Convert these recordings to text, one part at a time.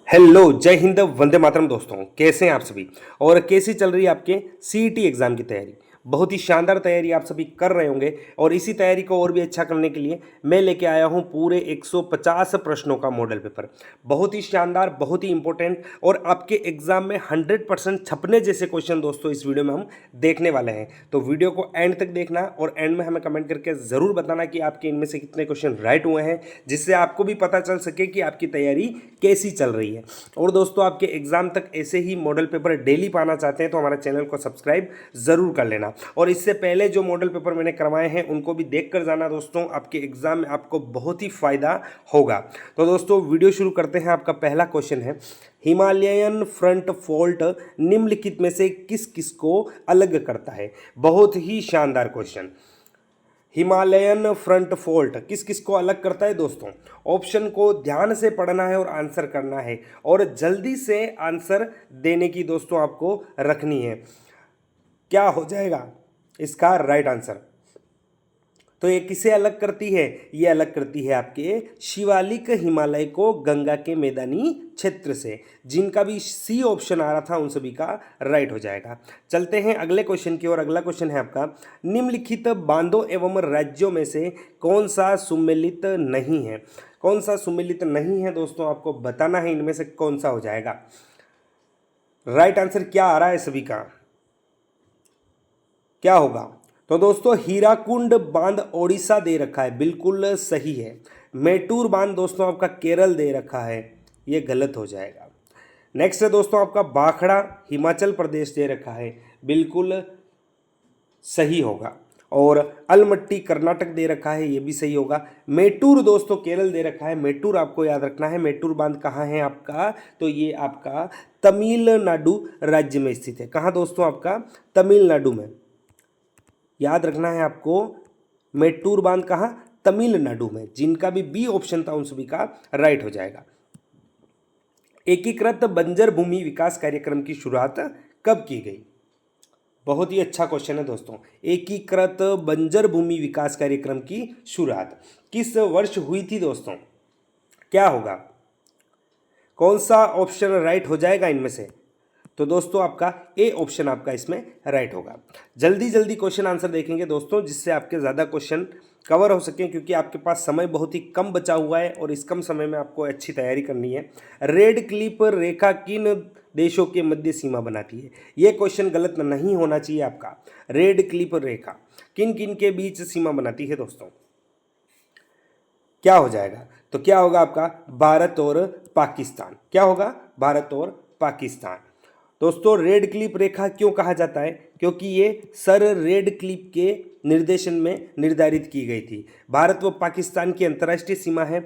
Hello, जय हिंद, वंदे मातरम दोस्तों। कैसे हैं आप सभी और कैसी चल रही है आपके सीईटी एग्जाम की तैयारी। बहुत ही शानदार तैयारी आप सभी कर रहे होंगे और इसी तैयारी को और भी अच्छा करने के लिए मैं लेके आया हूं पूरे 150 प्रश्नों का मॉडल पेपर। बहुत ही शानदार, बहुत ही इंपॉर्टेंट और आपके एग्जाम में 100% छपने जैसे क्वेश्चन दोस्तों इस वीडियो में हम देखने वाले हैं। तो वीडियो को एंड तक देखना और एंड में हमें कमेंट करके ज़रूर बताना कि आपके इनमें से कितने क्वेश्चन राइट हुए हैं, जिससे आपको भी पता चल सके कि आपकी तैयारी कैसी चल रही है। और दोस्तों, आपके एग्जाम तक ऐसे ही मॉडल पेपर डेली पाना चाहते हैं तो हमारे चैनल को सब्सक्राइब जरूर कर लेना। और इससे पहले जो मॉडल पेपर मैंने करवाए हैं उनको भी देख कर जाना दोस्तों, आपके एग्जाम में आपको बहुत ही फायदा होगा। तो दोस्तों, वीडियो शुरू करते हैं। आपका पहला क्वेश्चन है, हिमालयन फ्रंट फॉल्ट निम्नलिखित में से किस किस को अलग करता है। बहुत ही शानदार क्वेश्चन। हिमालयन फ्रंट फॉल्ट किस किस को अलग करता है दोस्तों। ऑप्शन को ध्यान से पढ़ना है और आंसर करना है और जल्दी से आंसर देने की दोस्तों आपको रखनी है। क्या हो जाएगा इसका राइट आंसर। तो ये किसे अलग करती है, ये अलग करती है आपके शिवालिक हिमालय को गंगा के मैदानी क्षेत्र से। जिनका भी सी ऑप्शन आ रहा था उन सभी का राइट हो जाएगा। चलते हैं अगले क्वेश्चन की ओर। अगला क्वेश्चन है आपका, निम्नलिखित बांधों एवं राज्यों में से कौन सा सुमेलित नहीं है। कौन सा सुमेलित नहीं है दोस्तों, आपको बताना है इनमें से कौन सा हो जाएगा। राइट आंसर क्या आ रहा है सभी का, क्या होगा। तो दोस्तों, हीराकुंड बांध ओडिशा दे रखा है, बिल्कुल सही है। मेटूर बांध दोस्तों आपका केरल दे रखा है, ये गलत हो जाएगा। नेक्स्ट है दोस्तों आपका बाखड़ा हिमाचल प्रदेश दे रखा है, बिल्कुल सही होगा। और अलमट्टी कर्नाटक दे रखा है, ये भी सही होगा। मेटूर दोस्तों केरल दे रखा है, मेटूर आपको याद रखना है। मेटूर बांध कहाँ है आपका, तो ये आपका तमिलनाडु राज्य में स्थित है। कहाँ दोस्तों, आपका तमिलनाडु में। याद रखना है आपको, मेट्टूर बांध कहाँ, तमिलनाडु में। जिनका भी बी ऑप्शन था उन सभी का राइट हो जाएगा। एकीकृत बंजर भूमि विकास कार्यक्रम की शुरुआत कब की गई। बहुत ही अच्छा क्वेश्चन है दोस्तों। एकीकृत बंजर भूमि विकास कार्यक्रम की शुरुआत किस वर्ष हुई थी दोस्तों। क्या होगा, कौन सा ऑप्शन राइट हो जाएगा इनमें से। तो दोस्तों, आपका ए ऑप्शन आपका इसमें राइट होगा। जल्दी जल्दी क्वेश्चन आंसर देखेंगे दोस्तों, जिससे आपके ज़्यादा क्वेश्चन कवर हो सकें, क्योंकि आपके पास समय बहुत ही कम बचा हुआ है और इस कम समय में आपको अच्छी तैयारी करनी है। रेड क्लिप रेखा किन देशों के मध्य सीमा बनाती है। ये क्वेश्चन गलत नहीं होना चाहिए आपका। रेड क्लिप रेखा किन किन के बीच सीमा बनाती है दोस्तों, क्या हो जाएगा। तो क्या होगा आपका, भारत और पाकिस्तान। क्या होगा, भारत और पाकिस्तान। दोस्तों, रेड क्लिप रेखा क्यों कहा जाता है, क्योंकि ये सर रेड क्लिप के निर्देशन में निर्धारित की गई थी। भारत व पाकिस्तान की अंतर्राष्ट्रीय सीमा है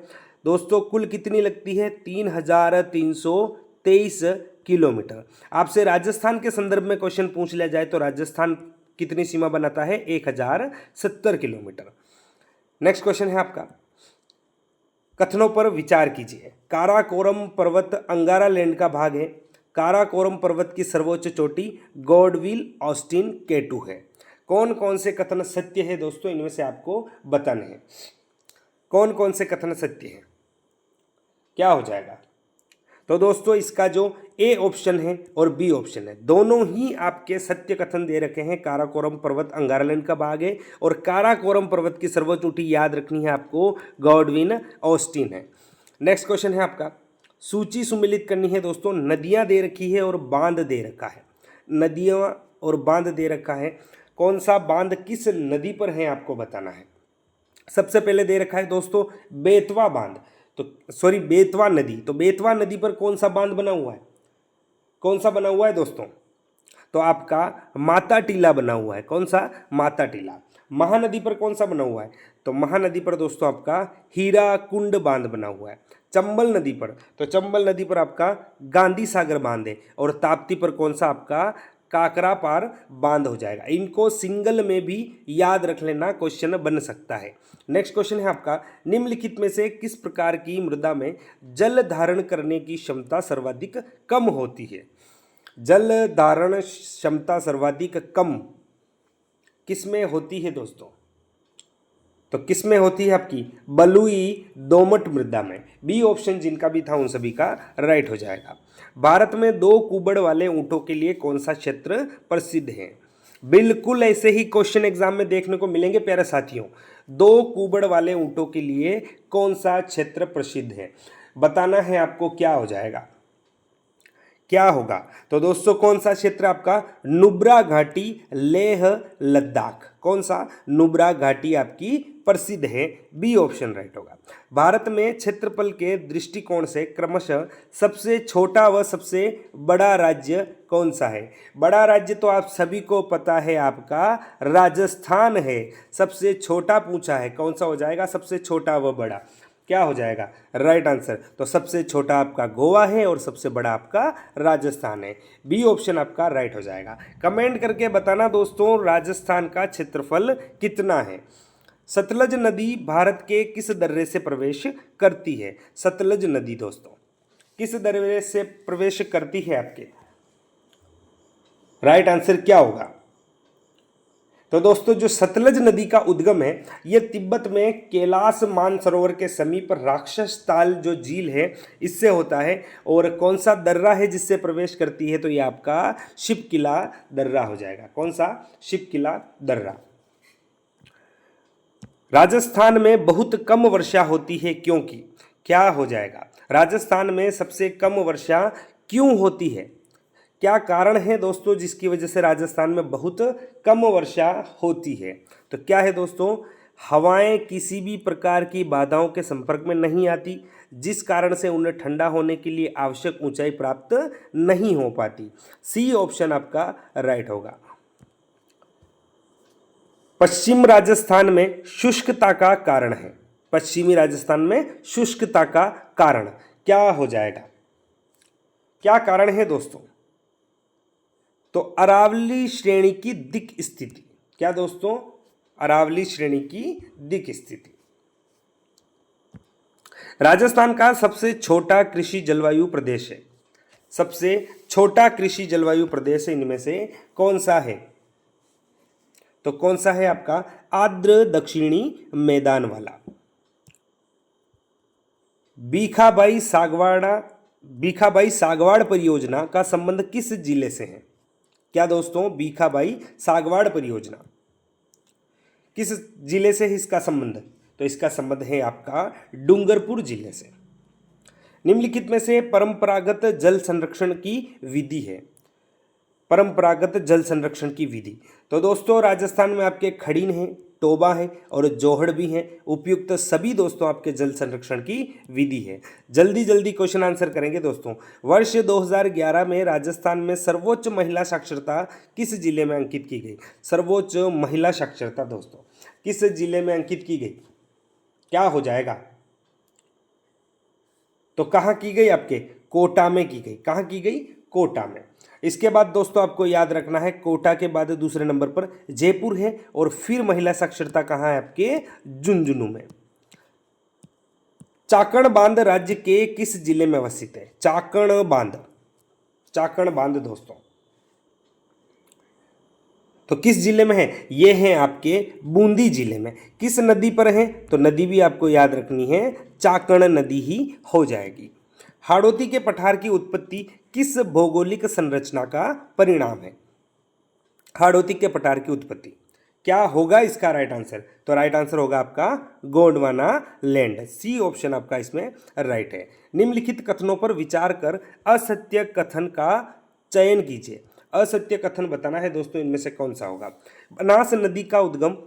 दोस्तों, कुल कितनी लगती है, 3,323 किलोमीटर। आपसे राजस्थान के संदर्भ में क्वेश्चन पूछ लिया जाए तो राजस्थान कितनी सीमा बनाता है, 1,070 किलोमीटर। नेक्स्ट क्वेश्चन है आपका, कथनों पर विचार कीजिए। काराकोरम पर्वत अंगारा लैंड का भाग है। काराकोरम पर्वत की सर्वोच्च चोटी गॉडविल ऑस्टिन केटू है। कौन कौन से कथन सत्य है दोस्तों, इनमें से आपको बताने हैं। कौन कौन से कथन सत्य है, क्या हो जाएगा। तो दोस्तों, इसका जो ए ऑप्शन है और बी ऑप्शन है, दोनों ही आपके सत्य कथन दे रखे हैं। काराकोरम पर्वत अंगारलैंड का भाग है और काराकोरम पर्वत की सर्वोच्च चोटी याद रखनी है आपको, गॉडविन ऑस्टिन है। नेक्स्ट क्वेश्चन है आपका, सूची सुमिलित करनी है दोस्तों। नदियां दे रखी है और बांध दे रखा है। नदियां और बांध दे रखा है, कौन सा बांध किस नदी पर है आपको बताना है। सबसे पहले दे रखा है दोस्तों बेतवा बांध, तो सॉरी बेतवा नदी। तो बेतवा नदी पर कौन सा बांध बना हुआ है, कौन सा बना हुआ है दोस्तों, तो आपका माता टीला बना हुआ है। कौन सा, माता टीला। महानदी पर कौन सा बना हुआ है, तो महानदी पर दोस्तों आपका हीराकुंड बांध बना हुआ है। चंबल नदी पर, तो चंबल नदी पर आपका गांधी सागर बांध है। और ताप्ती पर कौन सा आपका काकरा पार बांध हो जाएगा। इनको सिंगल में भी याद रख लेना, क्वेश्चन बन सकता है। नेक्स्ट क्वेश्चन है आपका, निम्नलिखित में से किस प्रकार की मृदा में जल धारण करने की क्षमता सर्वाधिक कम होती है। जल धारण क्षमता सर्वाधिक कम किसमें होती है दोस्तों, तो किस में होती है आपकी बलुई दोमट मृदा में। बी ऑप्शन जिनका भी था उन सभी का राइट हो जाएगा। भारत में 2 कुबड़ वाले ऊंटों के लिए कौन सा क्षेत्र प्रसिद्ध है। बिल्कुल ऐसे ही क्वेश्चन एग्जाम में देखने को मिलेंगे प्यारे साथियों। 2 कुबड़ वाले ऊंटों के लिए कौन सा क्षेत्र प्रसिद्ध है, बताना है आपको। क्या हो जाएगा, क्या होगा। तो दोस्तों कौन सा क्षेत्र आपका नुब्रा घाटी लेह लद्दाख, कौन सा नुब्रा घाटी आपकी प्रसिद्ध है। बी ऑप्शन राइट होगा। भारत में क्षेत्रफल के दृष्टिकोण से क्रमशः सबसे छोटा व सबसे बड़ा राज्य कौन सा है। बड़ा राज्य तो आप सभी को पता है आपका राजस्थान है। सबसे छोटा पूछा है, कौन सा हो जाएगा सबसे छोटा व बड़ा, क्या हो जाएगा राइट आंसर। तो सबसे छोटा आपका गोवा है और सबसे बड़ा आपका राजस्थान है। बी ऑप्शन आपका राइट हो जाएगा। कमेंट करके बताना दोस्तों राजस्थान का क्षेत्रफल कितना है। सतलज नदी भारत के किस दर्रे से प्रवेश करती है। सतलज नदी दोस्तों किस दर्रे से प्रवेश करती है आपके, राइट आंसर क्या होगा। तो दोस्तों जो सतलज नदी का उद्गम है ये तिब्बत में कैलाश मानसरोवर के समीप राक्षस ताल जो झील है इससे होता है। और कौन सा दर्रा है जिससे प्रवेश करती है, तो ये आपका शिपकिला दर्रा हो जाएगा। कौन सा, शिपकिला दर्रा। राजस्थान में बहुत कम वर्षा होती है क्योंकि, क्या हो जाएगा। राजस्थान में सबसे कम वर्षा क्यों होती है, क्या कारण है दोस्तों जिसकी वजह से राजस्थान में बहुत कम वर्षा होती है। तो क्या है दोस्तों, हवाएं किसी भी प्रकार की बाधाओं के संपर्क में नहीं आती, जिस कारण से उन्हें ठंडा होने के लिए आवश्यक ऊंचाई प्राप्त नहीं हो पाती। सी ऑप्शन आपका राइट होगा। पश्चिम राजस्थान में शुष्कता का कारण है। पश्चिमी राजस्थान में शुष्कता का कारण क्या हो जाएगा, क्या कारण है दोस्तों। तो अरावली श्रेणी की दिक स्थिति, क्या दोस्तों, अरावली श्रेणी की दिक स्थिति। राजस्थान का सबसे छोटा कृषि जलवायु प्रदेश है। सबसे छोटा कृषि जलवायु प्रदेश इनमें से कौन सा है, तो कौन सा है आपका आर्द्र दक्षिणी मैदान वाला। बीखाबाई सागवाड़ परियोजना का संबंध किस जिले से है। क्या दोस्तों, बीखाबाई सागवाड़ परियोजना किस जिले से है इसका संबंध, तो इसका संबंध है आपका डूंगरपुर जिले से। निम्नलिखित में से परंपरागत जल संरक्षण की विधि है। परंपरागत जल संरक्षण की विधि, तो दोस्तों राजस्थान में आपके खड़ीन है, टोबा है और जोहड़ भी हैं। उपयुक्त सभी दोस्तों आपके जल संरक्षण की विधि है। जल्दी जल्दी क्वेश्चन आंसर करेंगे दोस्तों। वर्ष 2011 में राजस्थान में सर्वोच्च महिला साक्षरता किस जिले में अंकित की गई। सर्वोच्च महिला साक्षरता दोस्तों किस जिले में अंकित की गई, क्या हो जाएगा। तो कहाँ की गई, आपके कोटा में की गई। कहाँ की गई, कोटा में। इसके बाद दोस्तों आपको याद रखना है कोटा के बाद दूसरे नंबर पर जयपुर है और फिर महिला साक्षरता कहाँ है आपके झुंझुनू में। चाकण बांध राज्य के किस जिले में अवस्थित है। चाकण बांध दोस्तों तो किस जिले में है, ये है आपके बूंदी जिले में। किस नदी पर है, तो नदी भी आपको याद रखनी है, चाकण नदी ही हो जाएगी। हाड़ौती के पठार की उत्पत्ति किस भौगोलिक संरचना का परिणाम है। हाड़ौती के पठार की उत्पत्ति क्या होगा इसका राइट आंसर, तो राइट आंसर होगा आपका गोंडवाना लैंड। सी ऑप्शन आपका इसमें राइट है। निम्नलिखित कथनों पर विचार कर असत्य कथन का चयन कीजिए। असत्य कथन बताना है दोस्तों, इनमें से कौन सा होगा। बनास नदी का उद्गम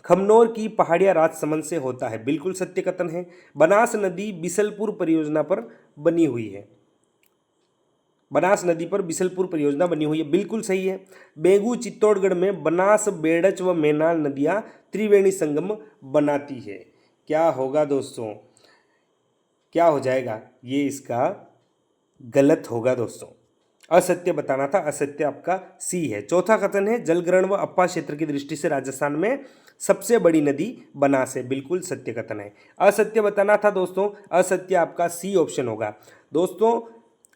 खमनोर की पहाड़िया राजसमंद से होता है, बिल्कुल सत्य कथन है। बनास नदी बिसलपुर परियोजना पर बनी हुई है। बनास नदी पर बिसलपुर परियोजना बनी हुई है, बिल्कुल सही है। बेगू चित्तौड़गढ़ में बनास, बेड़च व मेनाल नदियां त्रिवेणी संगम बनाती है। क्या होगा दोस्तों, क्या हो जाएगा, ये इसका गलत होगा दोस्तों। असत्य बताना था, असत्य आपका सी है। चौथा कथन है जलग्रहण व अप्पा क्षेत्र की दृष्टि से राजस्थान में सबसे बड़ी नदी बनास है, बिल्कुल सत्य कथन है। असत्य बताना था दोस्तों, असत्य आपका सी ऑप्शन होगा। दोस्तों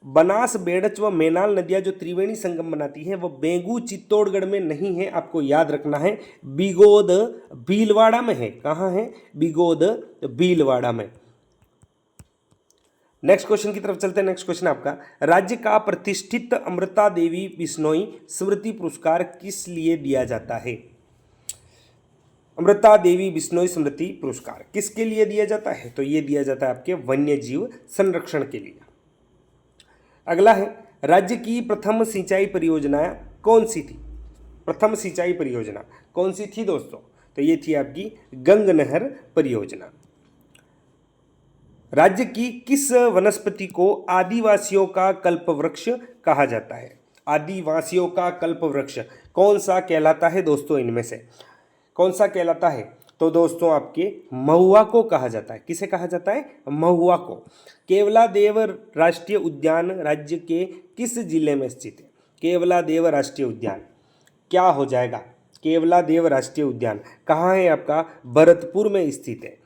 बनास, बेड़च व मेनाल नदियां जो त्रिवेणी संगम बनाती हैं वो बेंगू चित्तौड़गढ़ में नहीं है, आपको याद रखना है, बिगोद भीलवाड़ा में है। कहाँ है? बिगोद भीलवाड़ा में। नेक्स्ट क्वेश्चन की तरफ चलते हैं। नेक्स्ट क्वेश्चन आपका, राज्य का प्रतिष्ठित अमृता देवी बिश्नोई स्मृति पुरस्कार किस लिए दिया जाता है? अमृता देवी बिश्नोई स्मृति पुरस्कार किसके लिए दिया जाता है? तो ये दिया जाता है आपके वन्य जीव संरक्षण के लिए। अगला है, राज्य की प्रथम सिंचाई परियोजना कौन सी थी? प्रथम सिंचाई परियोजना कौन सी थी दोस्तों? तो ये थी आपकी गंग नहर परियोजना। राज्य की किस वनस्पति को आदिवासियों का कल्पवृक्ष कहा जाता है? आदिवासियों का कल्पवृक्ष कौन सा कहलाता है दोस्तों? इनमें से कौन सा कहलाता है? तो दोस्तों आपके महुआ को कहा जाता है। किसे कहा जाता है? महुआ को। केवलादेव राष्ट्रीय उद्यान राज्य के किस जिले में स्थित है? केवलादेव राष्ट्रीय उद्यान क्या हो जाएगा? केवलादेव राष्ट्रीय उद्यान कहाँ है आपका? भरतपुर में स्थित है।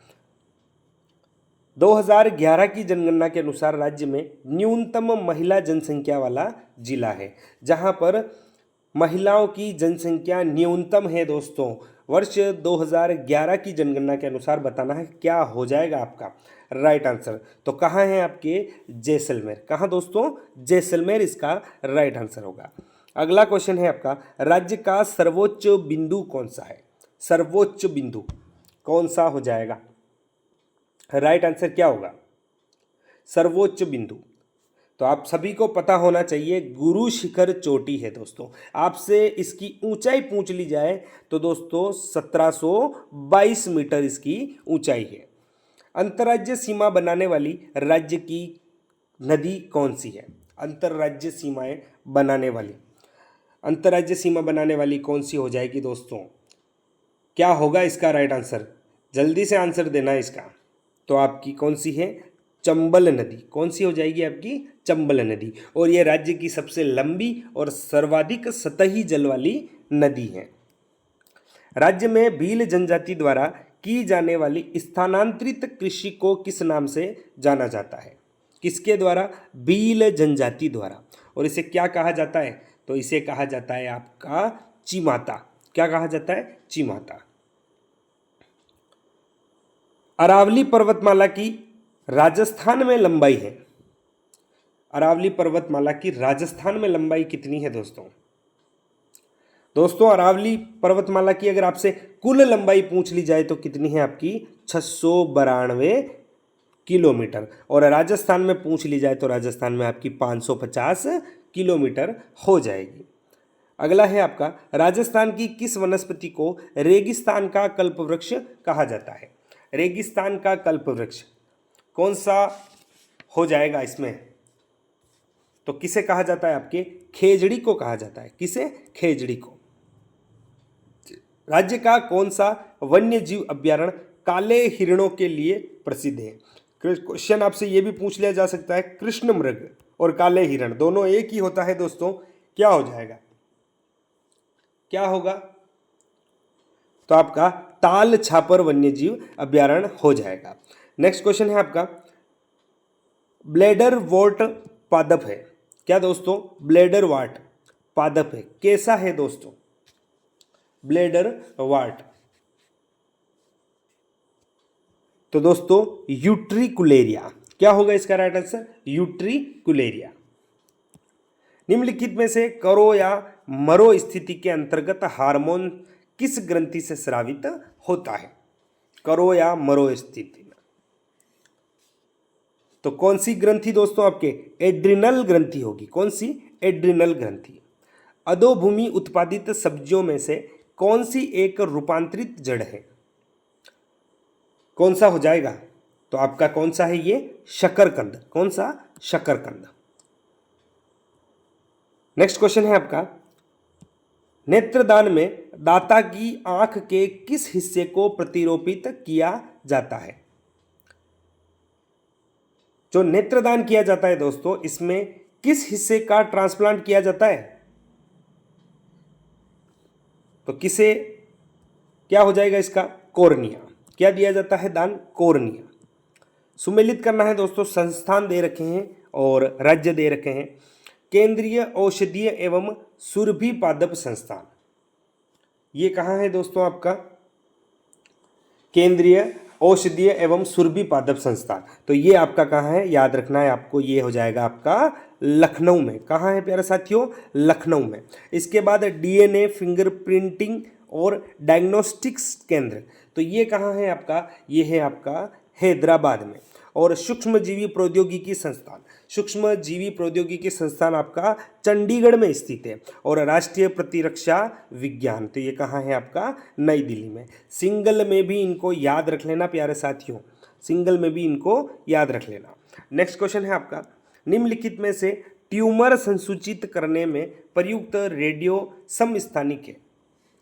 2011 की जनगणना के अनुसार राज्य में न्यूनतम महिला जनसंख्या वाला जिला है, जहां पर महिलाओं की जनसंख्या न्यूनतम है दोस्तों। वर्ष 2011 की जनगणना के अनुसार बताना है क्या हो जाएगा आपका राइट आंसर। तो कहाँ है आपके? जैसलमेर। कहाँ दोस्तों? जैसलमेर इसका राइट आंसर होगा। अगला क्वेश्चन है आपका, राज्य का सर्वोच्च बिंदु कौन सा है? सर्वोच्च बिंदु कौन सा हो जाएगा? राइट आंसर क्या होगा? सर्वोच्च बिंदु तो आप सभी को पता होना चाहिए, गुरु शिखर चोटी है दोस्तों। आपसे इसकी ऊंचाई पूछ ली जाए तो दोस्तों 1722 मीटर इसकी ऊंचाई है। अंतर्राज्यीय सीमा बनाने वाली राज्य की नदी कौन सी है? अंतर्राज्यीय सीमाएं बनाने वाली, अंतर्राज्यीय सीमा बनाने वाली कौन सी हो जाएगी दोस्तों? क्या होगा इसका राइट आंसर? जल्दी से आंसर देना है इसका। तो आपकी कौन सी है? चंबल नदी। कौन सी हो जाएगी आपकी? चंबल नदी। और ये राज्य की सबसे लंबी और सर्वाधिक सतही जल वाली नदी है। राज्य में भील जनजाति द्वारा की जाने वाली स्थानांतरित कृषि को किस नाम से जाना जाता है? किसके द्वारा? भील जनजाति द्वारा। और इसे क्या कहा जाता है? तो इसे कहा जाता है आपका चिमाता। क्या कहा जाता है? चिमाता। अरावली पर्वतमाला की राजस्थान में लंबाई है। अरावली पर्वतमाला की राजस्थान में लंबाई कितनी है दोस्तों? दोस्तों अरावली पर्वतमाला की अगर आपसे कुल लंबाई पूछ ली जाए तो कितनी है आपकी? 692 किलोमीटर। और राजस्थान में पूछ ली जाए तो राजस्थान में आपकी 550 किलोमीटर हो जाएगी। अगला है आपका, राजस्थान की किस वनस्पति को रेगिस्तान का कल्पवृक्ष कहा जाता है? रेगिस्तान का कल्पवृक्ष कौन सा हो जाएगा इसमें? तो किसे कहा जाता है? आपके खेजड़ी को कहा जाता है। किसे? खेजड़ी को। राज्य का कौन सा वन्य जीव अभ्यारण्य काले हिरणों के लिए प्रसिद्ध है? क्वेश्चन आपसे यह भी पूछ लिया जा सकता है, कृष्ण मृग और काले हिरण दोनों एक ही होता है दोस्तों, क्या हो जाएगा? क्या होगा? तो आपका ताल छापर वन्य जीव अभ्यारण्य हो जाएगा। नेक्स्ट क्वेश्चन है आपका, ब्लेडर वॉट पादप है। क्या दोस्तों? ब्लेडर वाट पादप है। कैसा है दोस्तों? ब्लेडर वाट तो दोस्तों यूट्रिकुलेरिया। क्या होगा इसका राइट आंसर? यूट्रिकुलेरिया। निम्नलिखित में से करो या मरो स्थिति के अंतर्गत हार्मोन किस ग्रंथि से स्रावित होता है? करो या मरो स्थिति में तो कौन सी ग्रंथि दोस्तों? आपके एड्रिनल ग्रंथि होगी। कौन सी? एड्रिनल ग्रंथि। अधोभूमि उत्पादित सब्जियों में से कौन सी एक रूपांतरित जड़ है? कौन सा हो जाएगा? तो आपका कौन सा है ये? शकरकंद। कौन सा? शकरकंद। नेक्स्ट क्वेश्चन है आपका, नेत्रदान में दाता की आंख के किस हिस्से को प्रतिरोपित किया जाता है? जो नेत्रदान किया जाता है दोस्तों, इसमें किस हिस्से का ट्रांसप्लांट किया जाता है? तो किसे क्या हो जाएगा इसका? कोर्निया। क्या दिया जाता है दान? कोर्निया। सुमेलित करना है दोस्तों, संस्थान दे रखे हैं और राज्य दे रखे हैं। केंद्रीय औषधीय एवं सुरभि पादप संस्थान, ये कहाँ है दोस्तों आपका? केंद्रीय औषधीय एवं सुरभि पादप संस्थान, तो ये आपका कहाँ है, याद रखना है आपको, ये हो जाएगा आपका लखनऊ में। कहाँ है प्यारे साथियों? लखनऊ में। इसके बाद डीएनए फिंगरप्रिंटिंग और डायग्नोस्टिक्स केंद्र, तो ये कहाँ है आपका? ये है आपका हैदराबाद में। और सूक्ष्मजीवी प्रौद्योगिकी संस्थान, सूक्ष्मजीवी प्रौद्योगिकी संस्थान आपका चंडीगढ़ में स्थित है। और राष्ट्रीय प्रतिरक्षा विज्ञान, तो ये कहाँ है आपका? नई दिल्ली में। सिंगल में भी इनको याद रख लेना प्यारे साथियों, सिंगल में भी इनको याद रख लेना। नेक्स्ट क्वेश्चन है आपका, निम्नलिखित में से ट्यूमर संसूचित करने में प्रयुक्त रेडियो समस्थानिक है।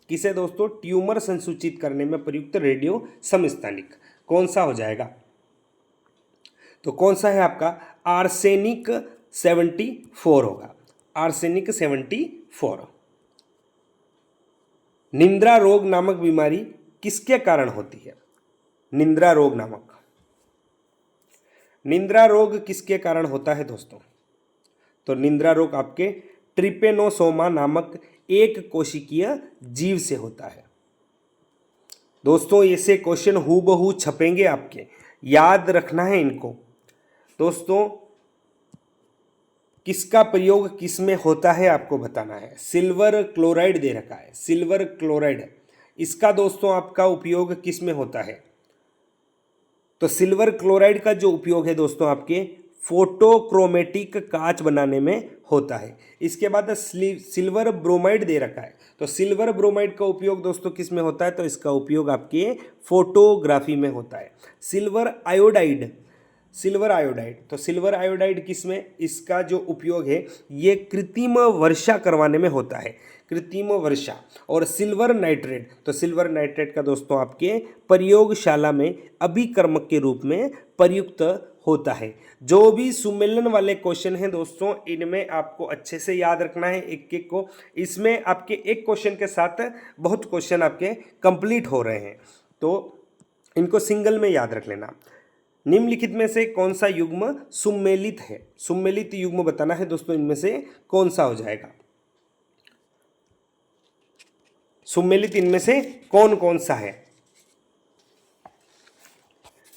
किसे दोस्तों? ट्यूमर संसूचित करने में प्रयुक्त रेडियो समस्थानिक कौन सा हो जाएगा? तो कौन सा है आपका? आर्सेनिक 74 होगा, आर्सेनिक 74। निंद्रा रोग नामक बीमारी किसके कारण होती है? निंद्रा रोग नामक, निंद्रा रोग किसके कारण होता है दोस्तों? तो निंद्रा रोग आपके ट्रिपेनोसोमा नामक एक कोशिकीय जीव से होता है। दोस्तों ऐसे क्वेश्चन हूबहू छपेंगे आपके, याद रखना है इनको। दोस्तों किसका प्रयोग किस में होता है आपको बताना है। सिल्वर क्लोराइड दे रखा है, सिल्वर क्लोराइड, इसका दोस्तों आपका उपयोग किस में होता है? तो सिल्वर क्लोराइड का जो उपयोग है दोस्तों आपके फोटोक्रोमेटिक कांच बनाने में होता है। इसके बाद सिल्वर ब्रोमाइड दे रखा है, तो सिल्वर ब्रोमाइड का उपयोग दोस्तों किस में होता है? तो इसका उपयोग आपके फोटोग्राफी में होता है। सिल्वर आयोडाइड, सिल्वर आयोडाइड, तो सिल्वर आयोडाइड किस में? इसका जो उपयोग है ये कृत्रिम वर्षा करवाने में होता है, कृत्रिम वर्षा। और सिल्वर नाइट्रेट, तो सिल्वर नाइट्रेट का दोस्तों आपके प्रयोगशाला में अभिकर्मक के रूप में प्रयुक्त होता है। जो भी सुमेलन वाले क्वेश्चन हैं दोस्तों, इनमें आपको अच्छे से याद रखना है एक एक को। इसमें आपके एक क्वेश्चन के साथ बहुत क्वेश्चन आपके कंप्लीट हो रहे हैं, तो इनको सिंगल में याद रख लेना। निम्नलिखित में से कौन सा युग्म सुमेलित है? सुमेलित युग्म बताना है दोस्तों, इनमें से कौन सा हो जाएगा? सुमेलित इनमें से कौन कौन सा है?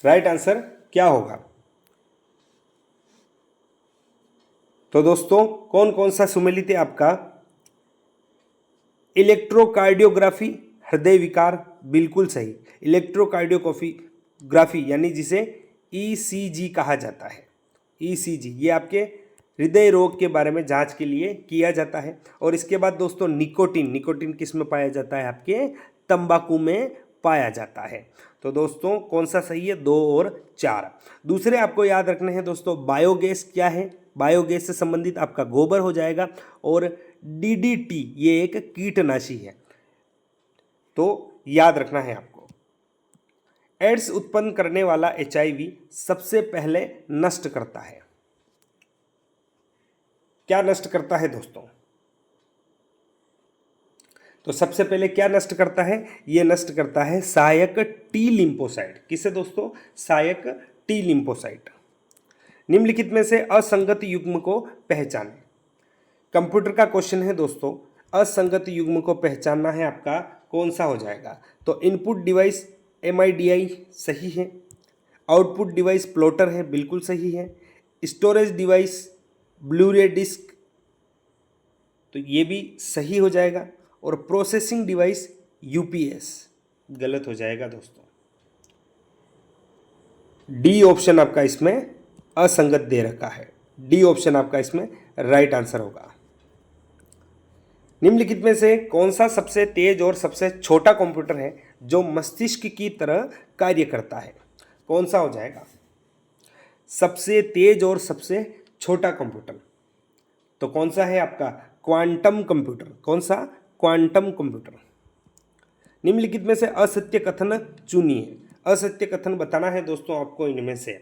राइट आंसर क्या होगा? तो दोस्तों कौन कौन सा सुमेलित है आपका? इलेक्ट्रोकार्डियोग्राफी, हृदय विकार, बिल्कुल सही। इलेक्ट्रोकार्डियोग्राफी यानी जिसे ईसीजी कहा जाता है, ईसीजी, ये आपके हृदय रोग के बारे में जांच के लिए किया जाता है। और इसके बाद दोस्तों निकोटीन, निकोटीन किस में पाया जाता है? आपके तंबाकू में पाया जाता है। तो दोस्तों कौन सा सही है? 2 और 4। दूसरे आपको याद रखने हैं दोस्तों, बायोगैस क्या है? बायोगैस से संबंधित आपका गोबर हो जाएगा। और डीडीटी ये एक कीटनाशी है, तो याद रखना है आपको। एड्स उत्पन्न करने वाला एचआईवी सबसे पहले नष्ट करता है, क्या नष्ट करता है दोस्तों? तो सबसे पहले क्या नष्ट करता है? ये नष्ट करता है सहायक टी लिम्फोसाइट। किसे दोस्तों? सहायक टी लिम्फोसाइट। निम्नलिखित में से असंगत युग्म को पहचानें। कंप्यूटर का क्वेश्चन है दोस्तों, असंगत युग्म को पहचानना है आपका, कौन सा हो जाएगा? तो इनपुट डिवाइस MIDI सही है, आउटपुट डिवाइस प्लॉटर है, बिल्कुल सही है। स्टोरेज डिवाइस ब्लूरे डिस्क, तो ये भी सही हो जाएगा। और प्रोसेसिंग डिवाइस UPS गलत हो जाएगा दोस्तों। डी ऑप्शन आपका इसमें असंगत दे रखा है, डी ऑप्शन आपका इसमें राइट आंसर होगा। निम्नलिखित में से कौन सा सबसे तेज और सबसे छोटा कंप्यूटर है जो मस्तिष्क की तरह कार्य करता है? कौन सा हो जाएगा? सबसे तेज और सबसे छोटा कंप्यूटर, तो कौन सा है आपका? Quantum computer. कौन सा? Quantum computer. निम्नलिखित में से असत्य कथन चुनिए। असत्य कथन बताना है दोस्तों आपको इनमें से।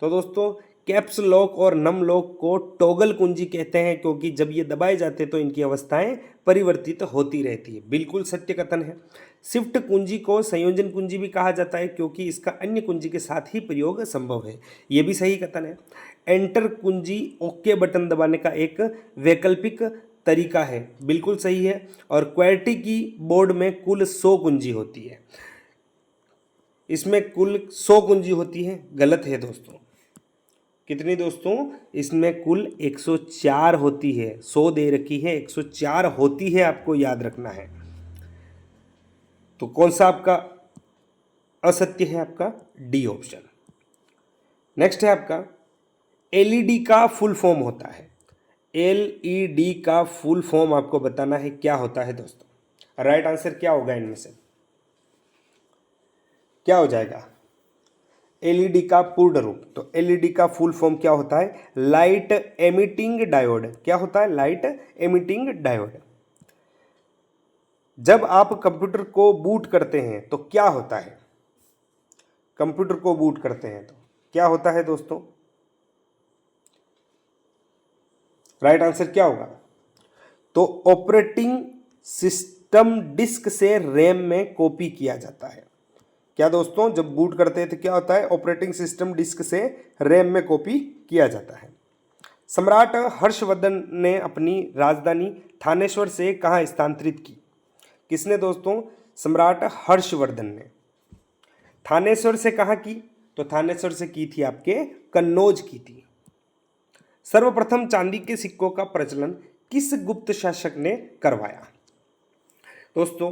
तो दोस्तों कैप्स लॉक और नम लॉक को टॉगल कुंजी कहते हैं, क्योंकि जब ये दबाए जाते हैं तो इनकी अवस्थाएं परिवर्तित होती रहती है, बिल्कुल सत्य कथन है। शिफ्ट कुंजी को संयोजन कुंजी भी कहा जाता है, क्योंकि इसका अन्य कुंजी के साथ ही प्रयोग संभव है, ये भी सही कथन है। एंटर कुंजी ओके बटन दबाने का एक वैकल्पिक तरीका है, बिल्कुल सही है। और क्वेर्टी की बोर्ड में कुल 100 कुंजी होती है, इसमें कुल 100 कुंजी होती है, गलत है दोस्तों। कितनी दोस्तों? इसमें कुल 104 होती है। 100 दे रखी है, 104 होती है, आपको याद रखना है। तो कौन सा आपका असत्य है? आपका डी ऑप्शन। नेक्स्ट है आपका एलईडी का फुल फॉर्म होता है। एलईडी का फुल फॉर्म आपको बताना है क्या होता है दोस्तों। राइट आंसर क्या होगा इनमें से? क्या हो जाएगा? एलईडी का पूर्ण रूप। तो एलईडी का फुल फॉर्म क्या होता है? Light emitting diode. क्या होता है? Light emitting diode. जब आप कंप्यूटर को बूट करते हैं तो क्या होता है? कंप्यूटर को बूट करते हैं तो क्या होता है दोस्तों? राइट आंसर क्या होगा? तो ऑपरेटिंग सिस्टम डिस्क से रैम में कॉपी किया जाता है। क्या दोस्तों? जब बूट करते हैं तो क्या होता है? ऑपरेटिंग सिस्टम डिस्क से रैम में कॉपी किया जाता है। सम्राट हर्षवर्धन ने अपनी राजधानी थानेश्वर से कहाँ स्थानांतरित की? किसने दोस्तों? सम्राट हर्षवर्धन ने थानेश्वर से कहाँ की? तो थानेश्वर से की थी आपके कन्नौज की थी। सर्वप्रथम चांदी के सिक्कों का प्रचलन किस गुप्त शासक ने करवाया? दोस्तों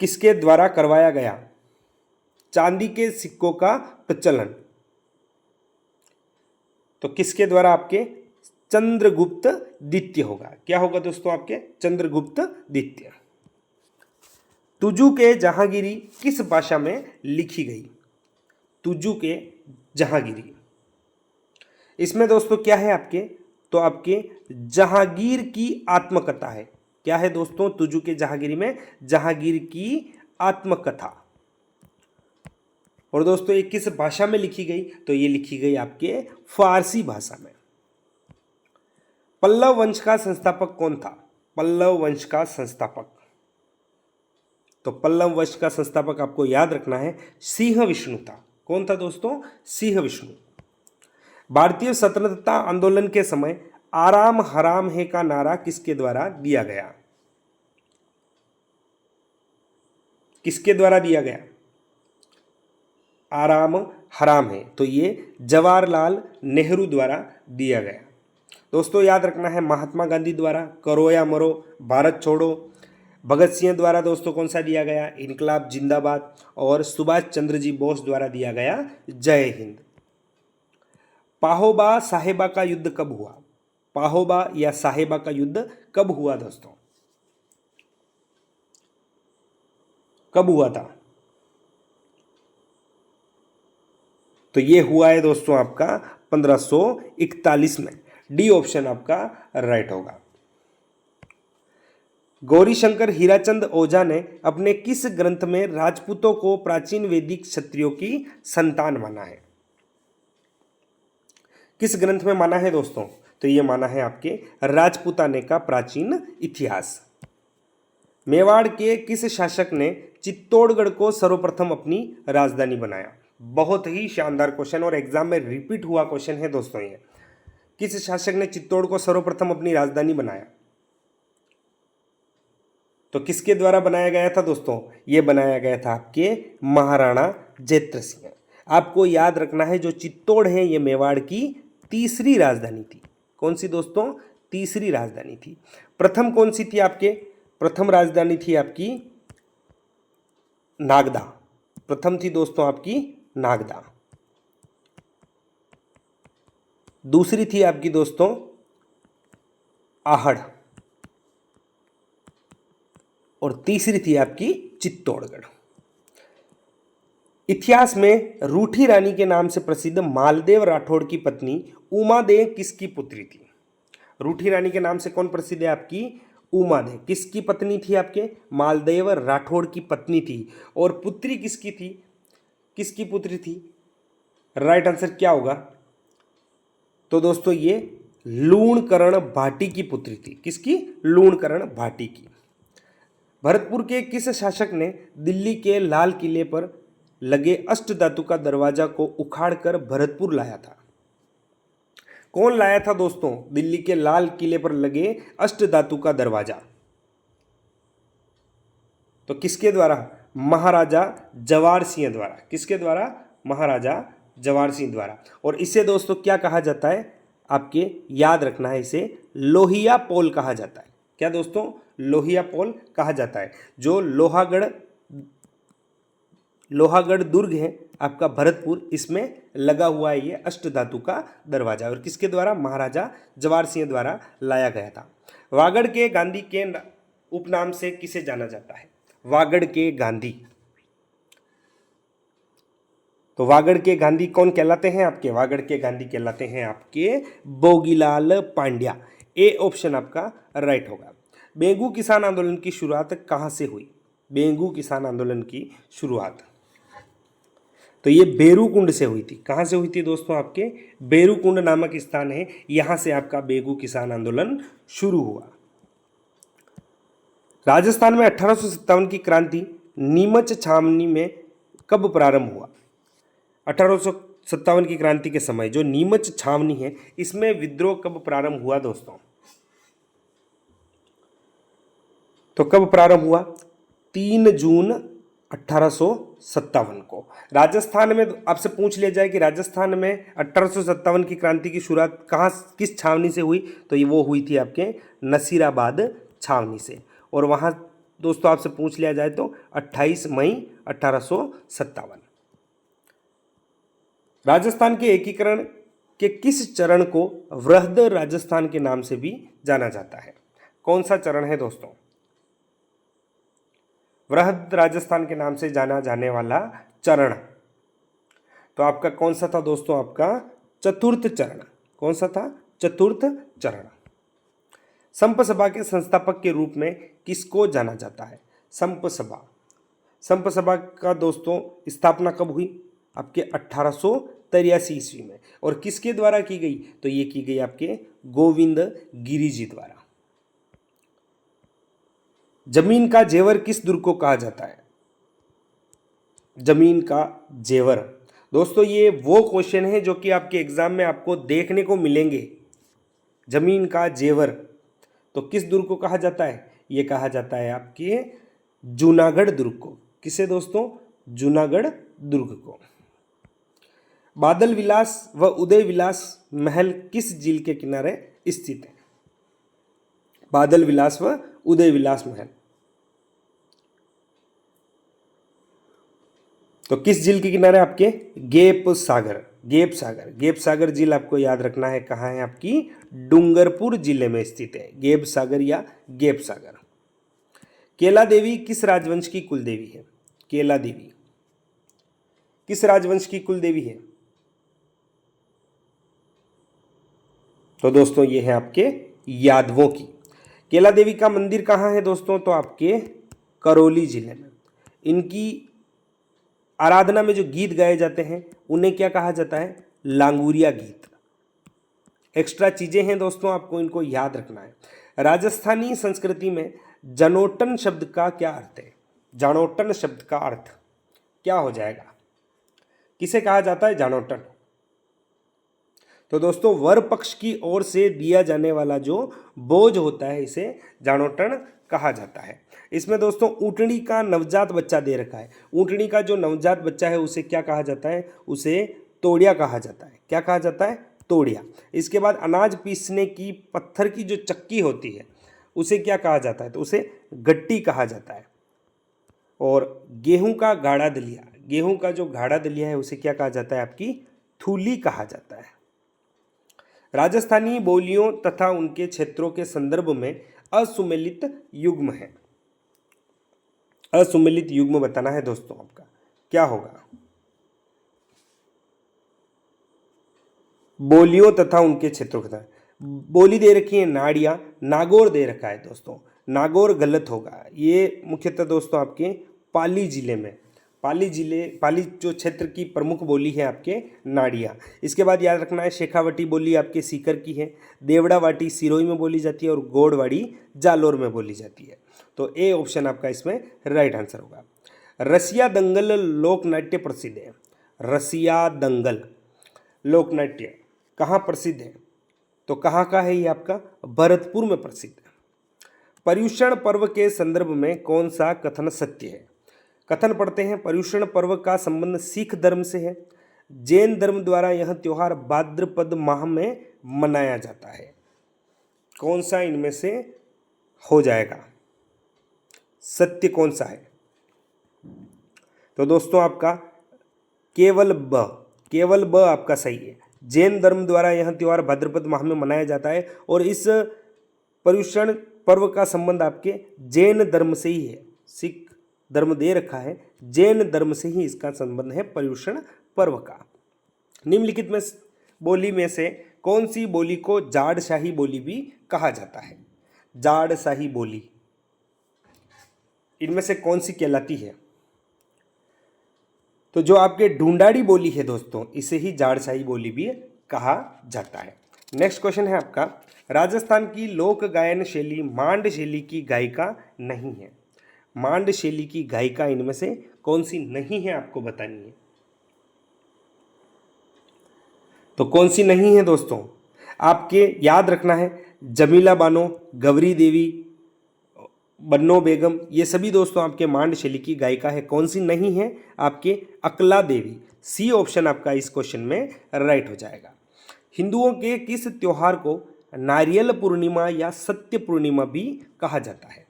किसके द्वारा करवाया गया चांदी के सिक्कों का प्रचलन? तो किसके द्वारा? आपके चंद्रगुप्त द्वितीय होगा। क्या होगा दोस्तों? आपके चंद्रगुप्त द्वितीय। तुजु के जहांगीरी किस भाषा में लिखी गई? तुजु के जहांगीरी, इसमें दोस्तों क्या है आपके? तो आपके जहांगीर की आत्मकथा है। क्या है दोस्तों? तुजु के जहांगीरी में जहांगीर की आत्मकथा। और दोस्तों ये किस भाषा में लिखी गई? तो ये लिखी गई आपके फारसी भाषा में। पल्लव वंश का संस्थापक कौन था? पल्लव वंश का संस्थापक, तो पल्लव वंश का संस्थापक आपको याद रखना है सिंह विष्णु था। कौन था दोस्तों? सिंह विष्णु। भारतीय स्वतंत्रता आंदोलन के समय आराम हराम है का नारा किसके द्वारा दिया गया? किसके द्वारा दिया गया? आराम हराम है, तो ये जवाहरलाल नेहरू द्वारा दिया गया। दोस्तों याद रखना है महात्मा गांधी द्वारा करो या मरो, भारत छोड़ो। भगत सिंह द्वारा दोस्तों कौन सा दिया गया? इनकलाब जिंदाबाद। और सुभाष चंद्र जी बोस द्वारा दिया गया जय हिंद। पाहोबा साहेबा का युद्ध कब हुआ? पाहोबा या साहेबा का युद्ध कब हुआ दोस्तों? कब हुआ था? तो ये हुआ है दोस्तों आपका 1541 में। डी ऑप्शन आपका राइट होगा। गौरीशंकर हीराचंद ओझा ने अपने किस ग्रंथ में राजपूतों को प्राचीन वैदिक क्षत्रियों की संतान माना है? किस ग्रंथ में माना है दोस्तों? तो ये माना है आपके राजपूताने का प्राचीन इतिहास। मेवाड़ के किस शासक ने चित्तौड़गढ़ को सर्वप्रथम अपनी राजधानी बनाया? बहुत ही शानदार क्वेश्चन और एग्जाम में रिपीट हुआ क्वेश्चन है दोस्तों ये। किस शासक ने चित्तौड़ को सर्वप्रथम अपनी राजधानी बनाया? तो किसके द्वारा बनाया गया था दोस्तों? ये बनाया गया था आपके महाराणा जयद्रथ सिंह। आपको याद रखना है जो चित्तौड़ है ये मेवाड़ की तीसरी राजधानी थी। कौन सी दोस्तों? तीसरी राजधानी थी। प्रथम कौन सी थी आपके? प्रथम राजधानी थी आपकी नागदा। प्रथम थी दोस्तों आपकी नागदा। दूसरी थी आपकी दोस्तों आहड़। और तीसरी थी आपकी चित्तौड़गढ़। इतिहास में रूठी रानी के नाम से प्रसिद्ध मालदेव राठौड़ की पत्नी उमादेव किसकी पुत्री थी? रूठी रानी के नाम से कौन प्रसिद्ध है? आपकी उमादेव। किसकी पत्नी थी? आपके मालदेव राठौड़ की पत्नी थी। और पुत्री किसकी थी? किसकी पुत्री थी? राइट आंसर क्या होगा? तो दोस्तों ये लूणकरण भाटी की पुत्री थी। किसकी? लूणकरण भाटी की। भरतपुर के किस शासक ने दिल्ली के लाल किले पर लगे अष्टधातु का दरवाजा को उखाड़कर भरतपुर लाया था? कौन लाया था दोस्तों दिल्ली के लाल किले पर लगे अष्टधातु का दरवाजा? तो किसके द्वारा? महाराजा जवाहर सिंह द्वारा। किसके द्वारा? महाराजा जवाहर सिंह द्वारा। और इसे दोस्तों क्या कहा जाता है? आपके याद रखना है, इसे लोहिया पोल कहा जाता है। क्या दोस्तों? लोहिया पोल कहा जाता है। जो लोहागढ़ दुर्ग है आपका भरतपुर, इसमें लगा हुआ है ये अष्टधातु का दरवाजा। और किसके द्वारा? महाराजा जवाहर सिंह द्वारा लाया गया था। वागड़ के गांधी के उपनाम से किसे जाना जाता है? वागड़ के गांधी। तो वागड़ के गांधी कौन कहलाते हैं आपके? वागड़ के गांधी कहलाते हैं आपके बोगीलाल पांड्या। ए ऑप्शन आपका राइट होगा। बेंगू किसान आंदोलन की शुरुआत कहाँ से हुई? बेंगू किसान आंदोलन की शुरुआत तो ये बेरूकुंड से हुई थी। कहाँ से हुई थी दोस्तों? आपके बेरूकुंड नामक स्थान है, यहां से आपका बेंगू किसान आंदोलन शुरू हुआ। राजस्थान में 1857 की क्रांति नीमच छावनी में कब प्रारंभ हुआ? 1857 की क्रांति के समय जो नीमच छावनी है, इसमें विद्रोह कब प्रारंभ हुआ दोस्तों? तो कब प्रारंभ हुआ? 3 जून 1857 को। राजस्थान में आपसे पूछ लिया जाए कि राजस्थान में 1857 की क्रांति की शुरुआत कहाँ, किस छावनी से हुई? तो ये वो हुई थी आपके नसीराबाद छावनी से। और वहाँ दोस्तों आपसे पूछ लिया जाए तो 28 मई 1857। राजस्थान के एकीकरण के किस चरण को वृहद राजस्थान के नाम से भी जाना जाता है? कौन सा चरण है दोस्तों? वृहद राजस्थान के नाम से जाना जाने वाला चरण तो आपका कौन सा था दोस्तों? आपका चतुर्थ चरण। कौन सा था? चतुर्थ चरण। संप सभा के संस्थापक के रूप में किसको जाना जाता है? संप सभा। संप सभा का दोस्तों स्थापना कब हुई? आपके 1883 ईस्वी में। और किसके द्वारा की गई? तो ये की गई आपके गोविंद गिरी जी द्वारा। जमीन का जेवर किस दुर्ग को कहा जाता है? जमीन का जेवर दोस्तों ये वो क्वेश्चन है जो कि आपके एग्जाम में आपको देखने को मिलेंगे। जमीन का जेवर तो किस दुर्ग को कहा जाता है? ये कहा जाता है आपके जूनागढ़ दुर्ग को। किसे दोस्तों? जूनागढ़ दुर्ग को। बादल विलास व उदय विलास महल किस झील के किनारे स्थित है? बादल विलास व उदय विलास महल तो किस झील के किनारे? आपके गेप सागर। गेप सागर। गेप सागर झील आपको याद रखना है कहाँ है? आपकी डूंगरपुर जिले में स्थित है गेप सागर या गेप सागर। केला देवी किस राजवंश की कुल देवी है? केला देवी किस राजवंश की कुल देवी है? तो दोस्तों ये है आपके यादवों की। केला देवी का मंदिर कहाँ है दोस्तों? तो आपके करौली जिले में। इनकी आराधना में जो गीत गाए जाते हैं उन्हें क्या कहा जाता है? लांगुरिया गीत। एक्स्ट्रा चीजें हैं दोस्तों, आपको इनको याद रखना है। राजस्थानी संस्कृति में जनोटन शब्द का क्या अर्थ है? जानोटन शब्द का अर्थ क्या हो जाएगा? किसे कहा जाता है जानोटन? तो दोस्तों वर पक्ष की ओर से दिया जाने वाला जो बोझ होता है इसे जानोटन कहा जाता है। इसमें दोस्तों ऊँटनी का नवजात बच्चा दे रखा है। ऊँटनी का जो नवजात बच्चा है उसे क्या कहा जाता है? उसे तोड़िया कहा जाता है। क्या कहा जाता है? तोड़िया। इसके बाद अनाज पीसने की पत्थर की जो चक्की होती है उसे क्या कहा जाता है? तो उसे गट्टी कहा जाता है। और गेहूं का गाढ़ा दलिया, गेहूं का जो गाढ़ा दलिया है उसे क्या कहा जाता है? आपकी थूली कहा जाता है। राजस्थानी बोलियों तथा उनके क्षेत्रों के संदर्भ में असुमेलित युग्म है। असुमेलित युग्म बताना है दोस्तों आपका, क्या होगा? बोलियों तथा उनके क्षेत्रों का बोली दे रखी है नाड़िया, नागौर दे रखा है दोस्तों। नागौर गलत होगा। ये मुख्यतः दोस्तों आपके पाली जिले में, पाली जो क्षेत्र की प्रमुख बोली है आपके नाड़िया। इसके बाद याद रखना है शेखावटी बोली आपके सीकर की है। देवड़ावाटी सिरोही में बोली जाती है और गोड़वाड़ी जालोर में बोली जाती है। तो ए ऑप्शन आपका इसमें राइट आंसर होगा। रसिया दंगल लोक नाट्य प्रसिद्ध है। रसिया दंगल लोक नाट्य कहाँ प्रसिद्ध है? तो कहाँ का है ये आपका? भरतपुर में प्रसिद्ध है। पर्युषण पर्व के संदर्भ में कौन सा कथन सत्य है? कथन पढ़ते हैं। पर्युषण पर्व का संबंध सिख धर्म से है। जैन धर्म द्वारा यह त्योहार भाद्रपद माह में मनाया जाता है। कौन सा इनमें से हो जाएगा? सत्य कौन सा है? तो दोस्तों आपका केवल ब आपका सही है। जैन धर्म द्वारा यह त्योहार भाद्रपद माह में मनाया जाता है और इस पर्युषण पर्व का संबंध आपके जैन धर्म से ही है। सिख धर्म दे रखा है, जैन धर्म से ही इसका संबंध है पर्युषण पर्व का। निम्नलिखित में बोली में से कौन सी बोली को जाड़शाही बोली भी कहा जाता है? जाड़शाही बोली इनमें से कौन सी कहलाती है? तो जो आपके ढूंढाड़ी बोली है दोस्तों, इसे ही जाड़शाही बोली भी कहा जाता है। नेक्स्ट क्वेश्चन है आपका, राजस्थान की लोक गायन शैली मांड शैली की गायिका नहीं है। मांड शैली की गायिका इनमें से कौन सी नहीं है, आपको बतानी है। तो कौन सी नहीं है दोस्तों? आपके याद रखना है, जमीला बानो, गौरी देवी, बन्नो बेगम, ये सभी दोस्तों आपके मांड शैली की गायिका है। कौन सी नहीं है? आपके अकला देवी। सी ऑप्शन आपका इस क्वेश्चन में राइट हो जाएगा। हिंदुओं के किस त्योहार को नारियल पूर्णिमा या सत्य पूर्णिमा भी कहा जाता है?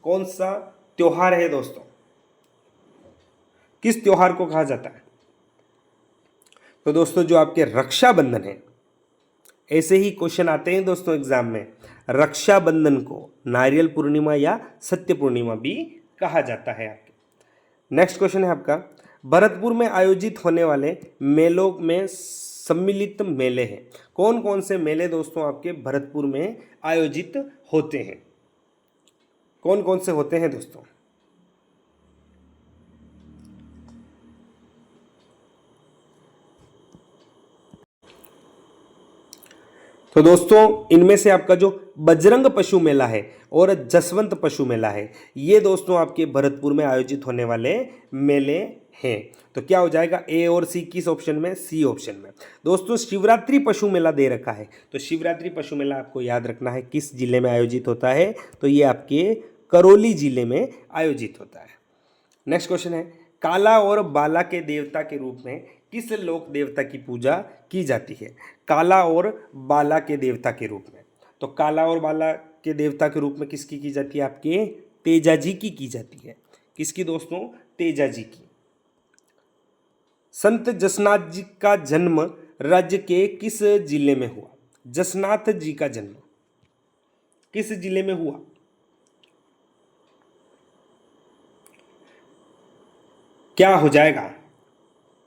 कौन सा त्योहार है दोस्तों? किस त्योहार को कहा जाता है? तो दोस्तों जो आपके रक्षाबंधन है, ऐसे ही क्वेश्चन आते हैं दोस्तों एग्जाम में। रक्षाबंधन को नारियल पूर्णिमा या सत्य पूर्णिमा भी कहा जाता है आपके। नेक्स्ट क्वेश्चन है आपका, भरतपुर में आयोजित होने वाले मेलों में सम्मिलित मेले हैं। कौन कौन से मेले दोस्तों आपके भरतपुर में आयोजित होते हैं? कौन कौन से होते हैं दोस्तों? तो दोस्तों इनमें से आपका जो बजरंग पशु मेला है और जसवंत पशु मेला है, ये दोस्तों आपके भरतपुर में आयोजित होने वाले मेले हैं। तो क्या हो जाएगा? ए और सी किस ऑप्शन में? सी ऑप्शन में। दोस्तों शिवरात्रि पशु मेला दे रखा है, तो शिवरात्रि पशु मेला आपको याद रखना है किस जिले में आयोजित होता है? तो ये आपके करौली जिले में आयोजित होता है। नेक्स्ट क्वेश्चन है, काला और बाला के देवता के रूप में किस लोक देवता की पूजा की जाती है? काला और बाला के देवता के रूप में। तो काला और बाला के देवता के रूप में किसकी की जाती है? आपके तेजा जी की जाती है। किसकी दोस्तों? तेजा जी की। संत जसनाथ जी का जन्म राज्य के किस जिले में हुआ? जसनाथ जी का जन्म किस जिले में हुआ? क्या हो जाएगा?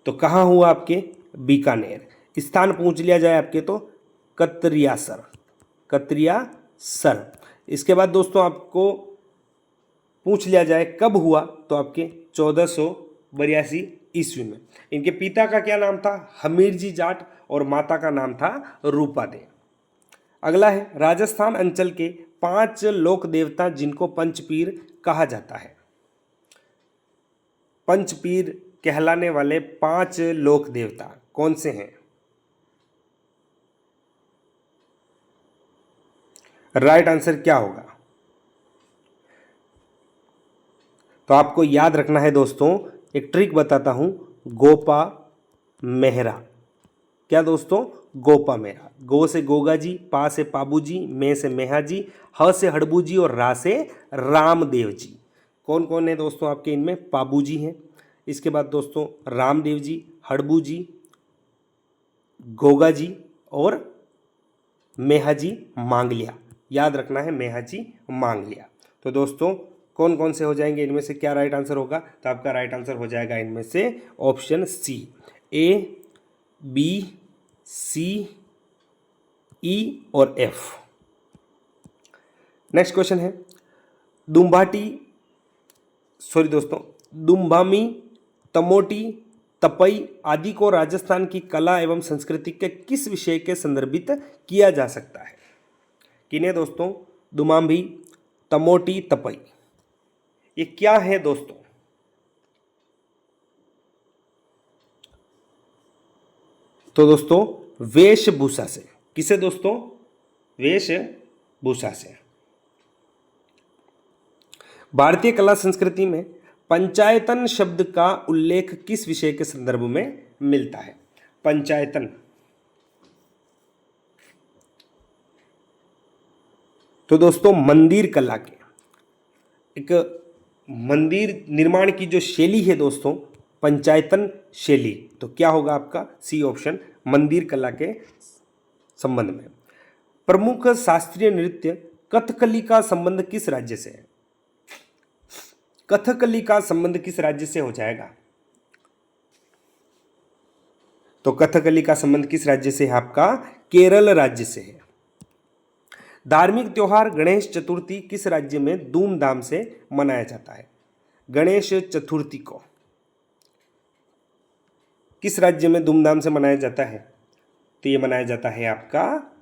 तो कहाँ हुआ? आपके बीकानेर। स्थान पूछ लिया जाए आपके तो कतरियासर। इसके बाद दोस्तों आपको पूछ लिया जाए कब हुआ, तो आपके 1482 ईस्वी में। इनके पिता का क्या नाम था? हमीर जी जाट, और माता का नाम था रूपा दे। अगला है, राजस्थान अंचल के 5 लोक देवता जिनको पंचपीर कहा जाता है। पंचपीर कहलाने वाले 5 लोक देवता कौन से हैं? राइट आंसर क्या होगा? तो आपको याद रखना है दोस्तों, एक ट्रिक बताता हूं, गोपा मेहरा। क्या दोस्तों? गोपा मेहरा। गो से गोगा जी, पा से पाबू जी, मे से मेहा जी, ह से हड़बू जी और रा से रामदेव जी। कौन कौन है दोस्तों आपके इनमें? पाबू जी हैं, इसके बाद दोस्तों रामदेव जी, हड़बू जी, गोगा जी और मेहा जी मांगलिया। याद रखना है, मेहा जी मांगलिया। तो दोस्तों कौन कौन से हो जाएंगे इनमें से? क्या राइट आंसर होगा? तो आपका राइट आंसर हो जाएगा इनमें से ऑप्शन सी, ए, बी, सी, ई और एफ। नेक्स्ट क्वेश्चन है, दुम्बामी, तमोटी, तपई आदि को राजस्थान की कला एवं संस्कृति के किस विषय के संदर्भित किया जा सकता है? किन्हें दोस्तों? दुमांभी, तमोटी, तपई, ये क्या है दोस्तों? तो दोस्तों वेशभूषा से। किसे दोस्तों? वेशभूषा से। भारतीय कला संस्कृति में पंचायतन शब्द का उल्लेख किस विषय के संदर्भ में मिलता है? पंचायतन, तो दोस्तों मंदिर कला के, एक मंदिर निर्माण की जो शैली है दोस्तों, पंचायतन शैली, तो क्या होगा आपका सी ऑप्शन, मंदिर कला के संबंध में। प्रमुख शास्त्रीय नृत्य कथकली का संबंध किस राज्य से है? कथकली का संबंध किस राज्य से हो जाएगा? तो कथकली का संबंध किस राज्य से है आपका? केरल राज्य से है। धार्मिक त्योहार गणेश चतुर्थी किस राज्य में धूमधाम से मनाया जाता है? गणेश चतुर्थी को किस राज्य में धूमधाम से मनाया जाता है? तो ये मनाया जाता है आपका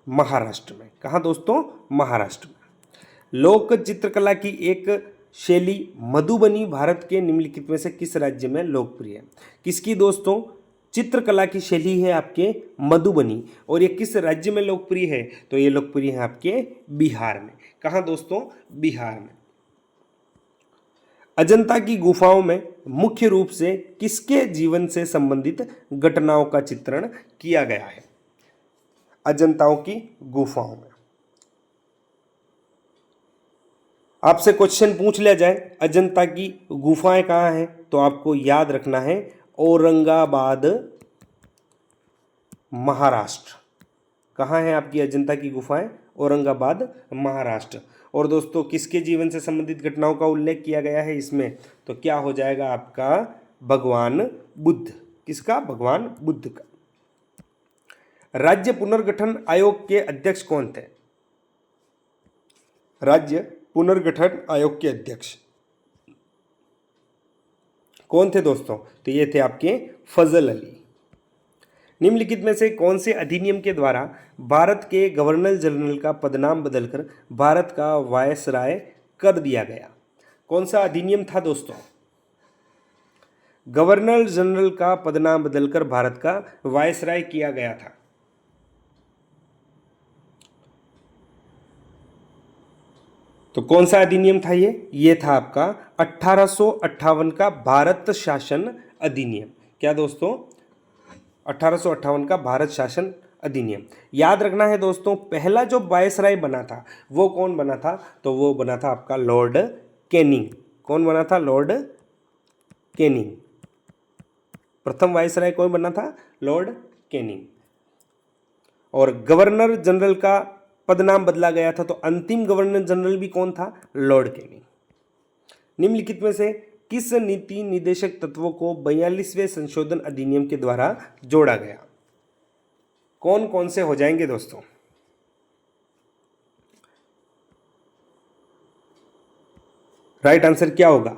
महाराष्ट्र में। कहाँ दोस्तों? महाराष्ट्र में। लोक चित्रकला की एक शैली मधुबनी भारत के निम्नलिखित में से किस राज्य में लोकप्रिय है? किसकी दोस्तों चित्रकला की शैली है? आपके मधुबनी। और ये किस राज्य में लोकप्रिय है? तो ये लोकप्रिय है आपके बिहार में। कहाँ दोस्तों? बिहार में। अजंता की गुफाओं में मुख्य रूप से किसके जीवन से संबंधित घटनाओं का चित्रण किया गया है? अजंताओं की गुफाओं में आपसे क्वेश्चन पूछ लिया जाए अजंता की गुफाएं कहाँ हैं, तो आपको याद रखना है औरंगाबाद महाराष्ट्र। कहाँ है आपकी अजंता की गुफाएं? औरंगाबाद महाराष्ट्र। और दोस्तों किसके जीवन से संबंधित घटनाओं का उल्लेख किया गया है इसमें? तो क्या हो जाएगा आपका? भगवान बुद्ध। किसका? भगवान बुद्ध का। राज्य पुनर्गठन आयोग के अध्यक्ष कौन थे? राज्य पुनर्गठन आयोग के अध्यक्ष कौन थे दोस्तों? तो ये थे आपके फजल अली। निम्नलिखित में से कौन से अधिनियम के द्वारा भारत के गवर्नर जनरल का पदनाम बदलकर भारत का वायसराय कर दिया गया? कौन सा अधिनियम था दोस्तों? गवर्नर जनरल का पदनाम बदलकर भारत का वायसराय किया गया था। तो कौन सा अधिनियम था ये? ये था आपका 1858 का भारत शासन अधिनियम। क्या दोस्तों? 1858 का भारत शासन अधिनियम। याद रखना है दोस्तों, पहला जो वायसराय बना था वो कौन बना था? तो वो बना था आपका लॉर्ड कैनिंग। कौन बना था? Lord Canning. प्रथम वायसराय कौन बना था? Lord Canning. और गवर्नर जनरल का पदनाम बदला गया था, तो अंतिम गवर्नर जनरल भी कौन था? Lord Canning. निम्नलिखित में से किस नीति निदेशक तत्वों को 42वें संशोधन अधिनियम के द्वारा जोड़ा गया? कौन कौन से हो जाएंगे दोस्तों? राइट आंसर क्या होगा?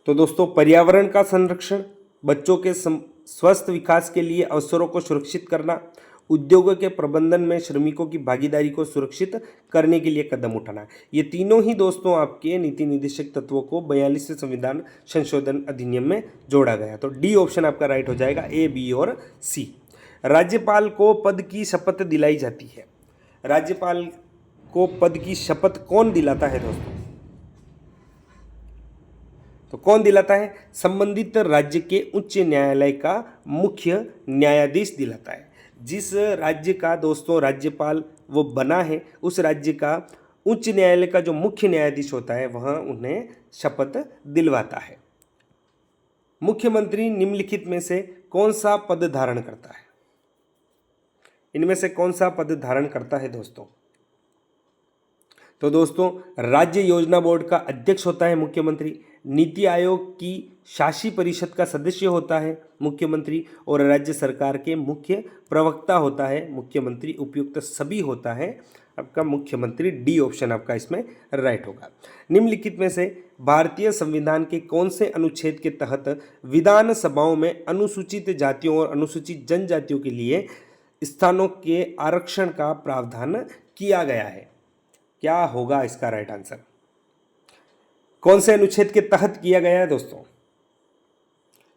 तो दोस्तों पर्यावरण का संरक्षण, बच्चों के स्वस्थ विकास के लिए अवसरों को सुरक्षित करना, उद्योगों के प्रबंधन में श्रमिकों की भागीदारी को सुरक्षित करने के लिए कदम उठाना, ये तीनों ही दोस्तों आपके नीति निदेशक तत्वों को 42वें संविधान संशोधन अधिनियम में जोड़ा गया। तो डी ऑप्शन आपका राइट हो जाएगा, ए, बी और सी। राज्यपाल को पद की शपथ दिलाई जाती है। राज्यपाल को पद की शपथ कौन दिलाता है दोस्तों? तो कौन दिलाता है? संबंधित राज्य के उच्च न्यायालय का मुख्य न्यायाधीश दिलाता है। जिस राज्य का दोस्तों राज्यपाल वो बना है, उस राज्य का उच्च न्यायालय का जो मुख्य न्यायाधीश होता है वह उन्हें शपथ दिलवाता है। मुख्यमंत्री निम्नलिखित में से कौन सा पद धारण करता है? इनमें से कौन सा पद धारण करता है दोस्तों? तो दोस्तों राज्य योजना बोर्ड का अध्यक्ष होता है मुख्यमंत्री, नीति आयोग की शासी परिषद का सदस्य होता है मुख्यमंत्री, और राज्य सरकार के मुख्य प्रवक्ता होता है मुख्यमंत्री। उपयुक्त सभी होता है आपका मुख्यमंत्री। डी ऑप्शन आपका इसमें राइट होगा। निम्नलिखित में से भारतीय संविधान के कौन से अनुच्छेद के तहत विधान सभाओं में अनुसूचित जातियों और अनुसूचित जनजातियों के लिए स्थानों के आरक्षण का प्रावधान किया गया है? क्या होगा इसका राइट आंसर? कौन से अनुच्छेद के तहत किया गया है दोस्तों?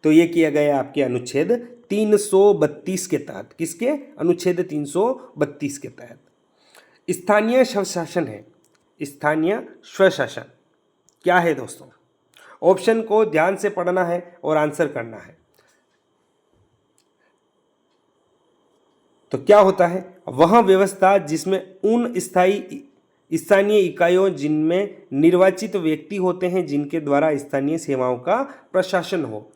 तो ये किया गया आपके अनुच्छेद 332 के तहत, किसके अनुच्छेद 332 के तहत स्थानीय स्वशासन है। स्थानीय स्वशासन क्या है दोस्तों? ऑप्शन को ध्यान से पढ़ना है और आंसर करना है। तो क्या होता है? वह व्यवस्था जिसमें उन स्थानीय इकाइयों जिनमें निर्वाचित व्यक्ति होते हैं जिनके द्वारा स्थानीय सेवाओं का प्रशासन हो।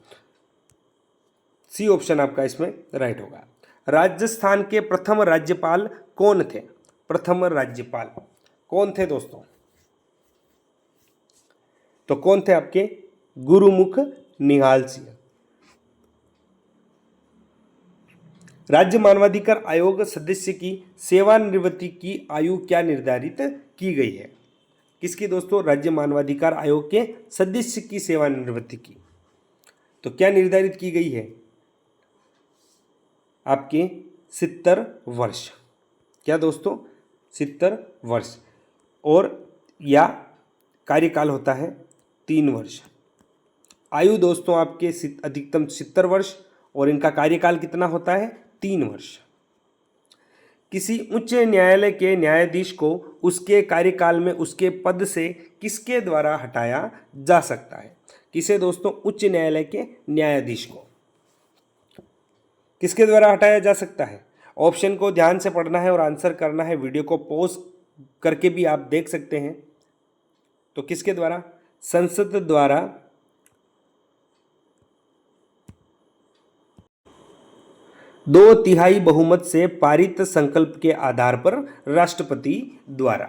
सी ऑप्शन आपका इसमें राइट होगा। राजस्थान के प्रथम राज्यपाल कौन थे? प्रथम राज्यपाल कौन थे दोस्तों? तो कौन थे आपके? गुरुमुख निहाल सिंह। राज्य मानवाधिकार आयोग सदस्य की सेवानिवृत्ति की आयु क्या निर्धारित की गई है? किसकी दोस्तों? राज्य मानवाधिकार आयोग के सदस्य की सेवानिवृत्ति की। तो क्या निर्धारित की गई है? आपके 70 वर्ष। क्या दोस्तों? 70 वर्ष। और या कार्यकाल होता है 3 वर्ष। आयु दोस्तों आपके अधिकतम 70 वर्ष और इनका कार्यकाल कितना होता है? 3 वर्ष। किसी उच्च न्यायालय के न्यायाधीश को उसके कार्यकाल में उसके पद से किसके द्वारा हटाया जा सकता है? किसे दोस्तों? उच्च न्यायालय के न्यायाधीश को किसके द्वारा हटाया जा सकता है? ऑप्शन को ध्यान से पढ़ना है और आंसर करना है। वीडियो को पॉज करके भी आप देख सकते हैं। तो किसके द्वारा? संसद द्वारा 2/3 बहुमत से पारित संकल्प के आधार पर राष्ट्रपति द्वारा।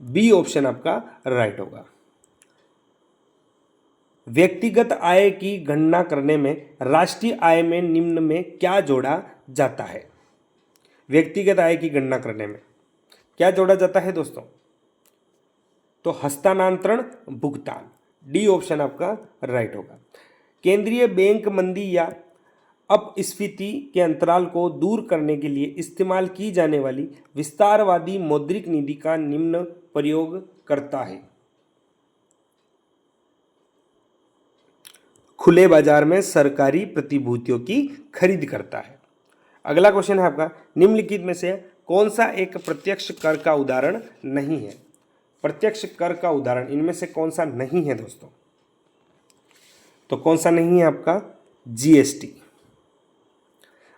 बी ऑप्शन आपका राइट होगा। व्यक्तिगत आय की गणना करने में राष्ट्रीय आय में निम्न में क्या जोड़ा जाता है? व्यक्तिगत आय की गणना करने में क्या जोड़ा जाता है दोस्तों? तो हस्तांतरण भुगतान। डी ऑप्शन आपका राइट होगा। केंद्रीय बैंक मंदी या अपस्फीति के अंतराल को दूर करने के लिए इस्तेमाल की जाने वाली विस्तारवादी मौद्रिक नीति का निम्न प्रयोग करता है। खुले बाजार में सरकारी प्रतिभूतियों की खरीद करता है। अगला क्वेश्चन है आपका, निम्नलिखित में से कौन सा एक प्रत्यक्ष कर का उदाहरण नहीं है? प्रत्यक्ष कर का उदाहरण इनमें से कौन सा नहीं है दोस्तों? तो कौन सा नहीं है आपका? जीएसटी।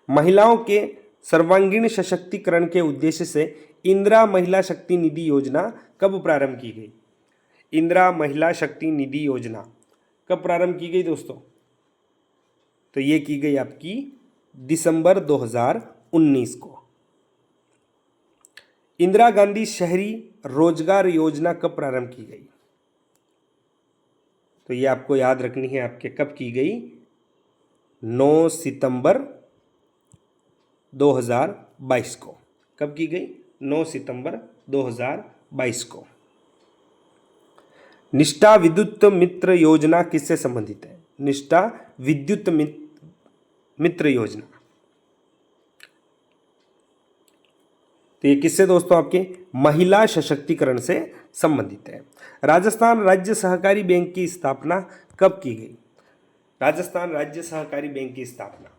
महिलाओं के सर्वांगीण सशक्तिकरण के उद्देश्य से इंदिरा महिला शक्ति निधि योजना कब प्रारंभ की गई? इंदिरा महिला शक्ति निधि योजना कब प्रारंभ की गई दोस्तों? तो ये की गई आपकी दिसंबर 2019 को। इंदिरा गांधी शहरी रोजगार योजना कब प्रारंभ की गई? तो ये आपको याद रखनी है, आपके कब की गई? 9 सितंबर 2022 को। कब की गई? 9 सितंबर 2022 को। निष्ठा विद्युत मित्र योजना किससे संबंधित है? निष्ठा विद्युत मित्र योजना, तो ये किससे दोस्तों? आपके महिला सशक्तिकरण से संबंधित है। राजस्थान राज्य सहकारी बैंक की स्थापना कब की गई? राजस्थान राज्य सहकारी बैंक की स्थापना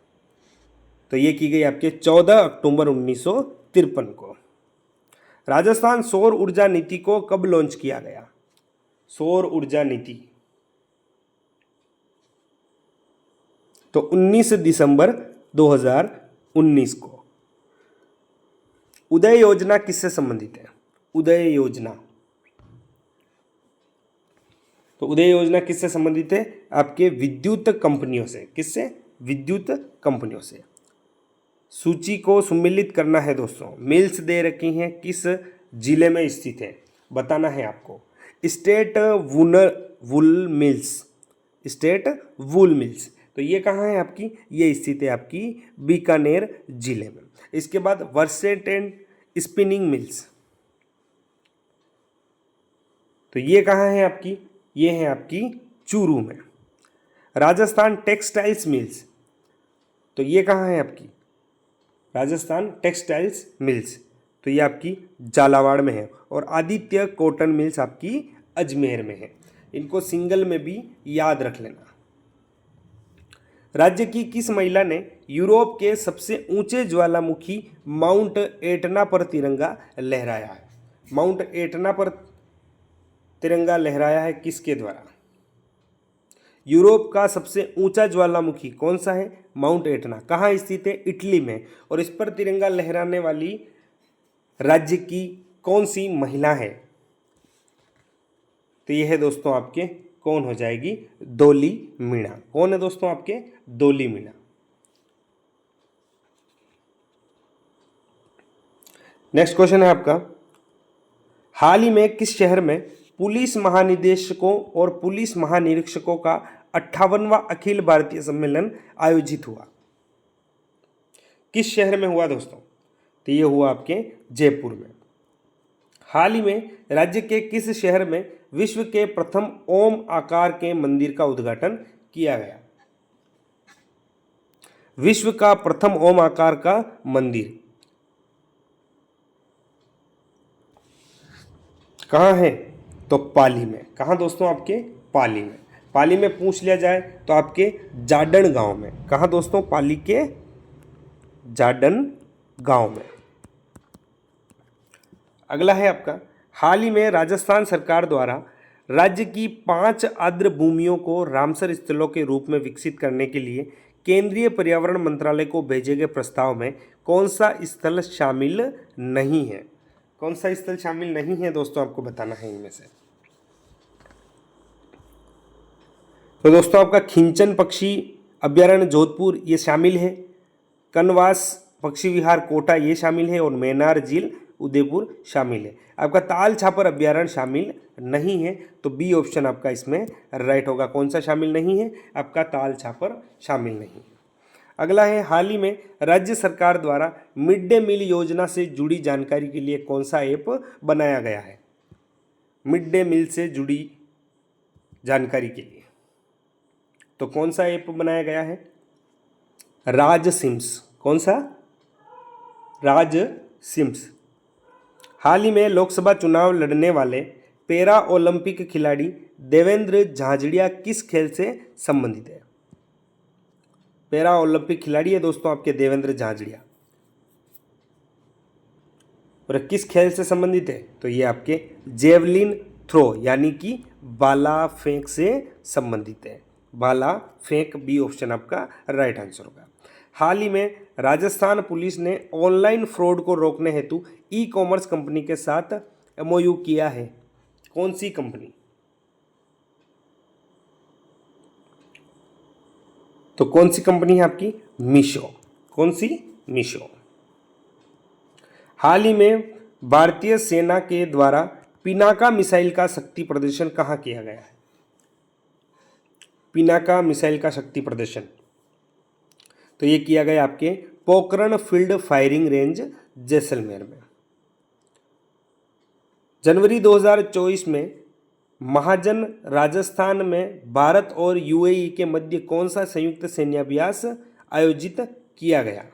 तो ये की गई आपके 14 अक्टूबर 1953 को। राजस्थान सौर ऊर्जा नीति को कब लॉन्च किया गया? सौर ऊर्जा नीति तो 19 दिसंबर 2019 को। उदय योजना किससे संबंधित है? उदय योजना तो उदय योजना किससे संबंधित है? आपके विद्युत कंपनियों से। किससे? विद्युत कंपनियों से। सूची को सम्मिलित करना है दोस्तों। मिल्स दे रखी हैं, किस जिले में स्थित है बताना है आपको। स्टेट वूल मिल्स, स्टेट वूल मिल्स तो ये कहाँ है आपकी? ये स्थित है आपकी बीकानेर जिले में। इसके बाद वर्सेट एंड स्पिनिंग मिल्स तो ये कहाँ है आपकी? ये है आपकी चूरू में। राजस्थान टेक्सटाइल्स मिल्स तो ये कहाँ है आपकी? राजस्थान टेक्सटाइल्स मिल्स तो ये आपकी झालावाड़ में है। और आदित्य कॉटन मिल्स आपकी अजमेर में है। इनको सिंगल में भी याद रख लेना। राज्य की किस महिला ने यूरोप के सबसे ऊंचे ज्वालामुखी माउंट एटना पर तिरंगा लहराया है? माउंट एटना पर तिरंगा लहराया है किसके द्वारा? यूरोप का सबसे ऊंचा ज्वालामुखी कौन सा है? Mount Etna. कहाँ स्थित है? इटली में। और इस पर तिरंगा लहराने वाली राज्य की कौन सी महिला है? तो यह है दोस्तों आपके कौन हो जाएगी? डोली मीणा। कौन है दोस्तों आपके? डोली मीणा। नेक्स्ट क्वेश्चन है आपका, हाल ही में किस शहर में पुलिस महानिदेशकों और पुलिस महानिरीक्षकों का 58वां अखिल भारतीय सम्मेलन आयोजित हुआ? किस शहर में हुआ दोस्तों? तो ये हुआ आपके जयपुर में। हाल ही में राज्य के किस शहर में विश्व के प्रथम ओम आकार के मंदिर का उद्घाटन किया गया? विश्व का प्रथम ओम आकार का मंदिर कहाँ है? तो पाली में। कहाँ दोस्तों? आपके पाली में। पाली में पूछ लिया जाए तो आपके जाडन गांव में। कहाँ दोस्तों? पाली के जाडन गांव में। अगला है आपका, हाल ही में राजस्थान सरकार द्वारा राज्य की 5 आर्द्र भूमियों को रामसर स्थलों के रूप में विकसित करने के लिए केंद्रीय पर्यावरण मंत्रालय को भेजे गए प्रस्ताव में कौन सा स्थल शामिल नहीं है? कौन सा स्थल शामिल नहीं है दोस्तों? आपको बताना है इनमें से। तो दोस्तों आपका खिंचन पक्षी अभ्यारण्य जोधपुर ये शामिल है, कनवास पक्षी विहार कोटा ये शामिल है, और मैनार झील उदयपुर शामिल है। आपका ताल छापर अभ्यारण्य शामिल नहीं है, तो बी ऑप्शन आपका इसमें राइट होगा। कौन सा शामिल नहीं है? आपका ताल छापर शामिल नहीं है। अगला है, हाल ही में राज्य सरकार द्वारा मिड डे मील योजना से जुड़ी जानकारी के लिए कौन सा ऐप बनाया गया है? मिड डे मील से जुड़ी जानकारी के लिए तो कौन सा ऐप बनाया गया है? राज सिम्स। कौन सा? राज सिम्स। हाल ही में लोकसभा चुनाव लड़ने वाले पैरा ओलंपिक खिलाड़ी देवेंद्र झांझड़िया किस खेल से संबंधित है? पैरा ओलंपिक खिलाड़ी है दोस्तों आपके देवेंद्र झांझड़िया। और किस खेल से संबंधित है? तो ये आपके जेवलिन थ्रो यानी कि भाला फेंक से संबंधित है। भाला फेंक, बी ऑप्शन आपका राइट आंसर होगा। हाल ही में राजस्थान पुलिस ने ऑनलाइन फ्रॉड को रोकने हेतु ई कॉमर्स कंपनी के साथ एमओयू किया है। कौन सी कंपनी? तो कौन सी कंपनी है आपकी? मीशो। कौन सी? मीशो। हाल ही में भारतीय सेना के द्वारा पिनाका मिसाइल का शक्ति प्रदर्शन कहाँ किया गया है? पिनाका मिसाइल का शक्ति प्रदर्शन तो ये किया गया आपके Pokhran field firing range Jaisalmer में। जनवरी 2024 में महाजन राजस्थान में भारत और यूएई के मध्य कौन सा संयुक्त सैन्याभ्यास आयोजित किया गया?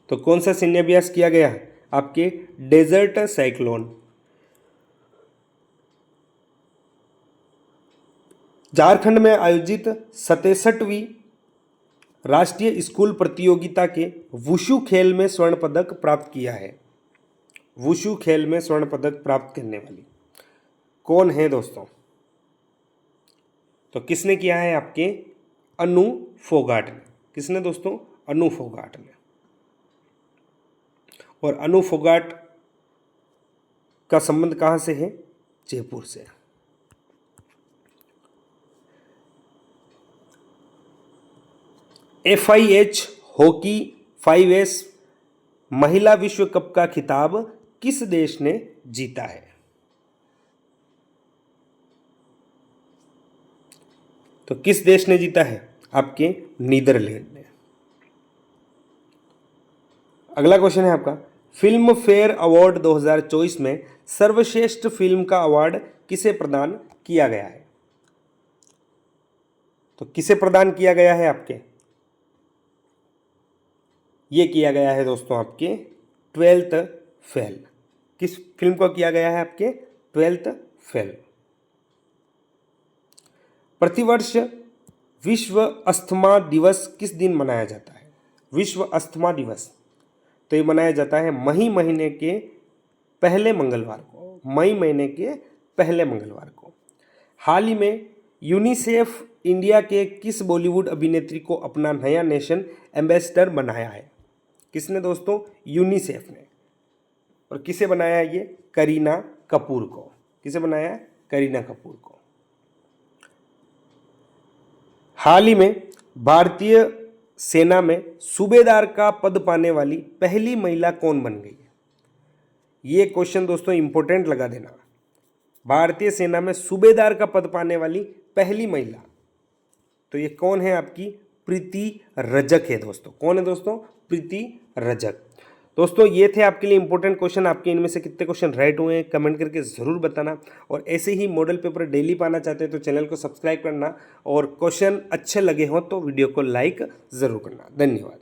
तो कौन सा सैन्याभ्यास किया गया? आपके डेजर्ट साइक्लोन। झारखंड में आयोजित 67वीं राष्ट्रीय स्कूल प्रतियोगिता के वुशु खेल में स्वर्ण पदक प्राप्त किया है। वुशु खेल में स्वर्ण पदक प्राप्त करने वाली कौन है दोस्तों? तो किसने किया है? आपके अनु फोगाट ने। किसने दोस्तों? अनु फोगाट ने। और अनु फोगाट का संबंध कहां से है? जयपुर से। FIH हॉकी 5S महिला विश्व कप का खिताब किस देश ने जीता है? तो किस देश ने जीता है? आपके नीदरलैंड ने। अगला क्वेश्चन है आपका, फिल्म फेयर अवार्ड 2024 में सर्वश्रेष्ठ फिल्म का अवार्ड किसे प्रदान किया गया है? तो किसे प्रदान किया गया है आपके? ये किया गया है दोस्तों आपके 12th फेल। किस फिल्म को किया गया है? आपके 12th फेल। प्रतिवर्ष विश्व अस्थमा दिवस किस दिन मनाया जाता है? विश्व अस्थमा दिवस तो ये मनाया जाता है मई महीने के पहले मंगलवार को, मई महीने के पहले मंगलवार को। हाल ही में यूनिसेफ इंडिया के किस बॉलीवुड अभिनेत्री को अपना नया नेशन एम्बेसडर बनाया है? किसने दोस्तों? यूनिसेफ ने। और किसे बनाया है ये? करीना कपूर को। किसे बनाया है? करीना कपूर को। हाल ही में भारतीय सेना में सूबेदार का पद पाने वाली पहली महिला कौन बन गई है? ये क्वेश्चन दोस्तों इंपॉर्टेंट लगा देना। भारतीय सेना में सूबेदार का पद पाने वाली पहली महिला, तो ये कौन है? आपकी प्रीति रजक है दोस्तों। कौन है दोस्तों? प्रीति रजक। दोस्तों ये थे आपके लिए इंपॉर्टेंट क्वेश्चन। आपके इनमें से कितने क्वेश्चन राइट हुए हैं कमेंट करके ज़रूर बताना। और ऐसे ही मॉडल पेपर डेली पाना चाहते हैं तो चैनल को सब्सक्राइब करना, और क्वेश्चन अच्छे लगे हों तो वीडियो को लाइक ज़रूर करना। धन्यवाद।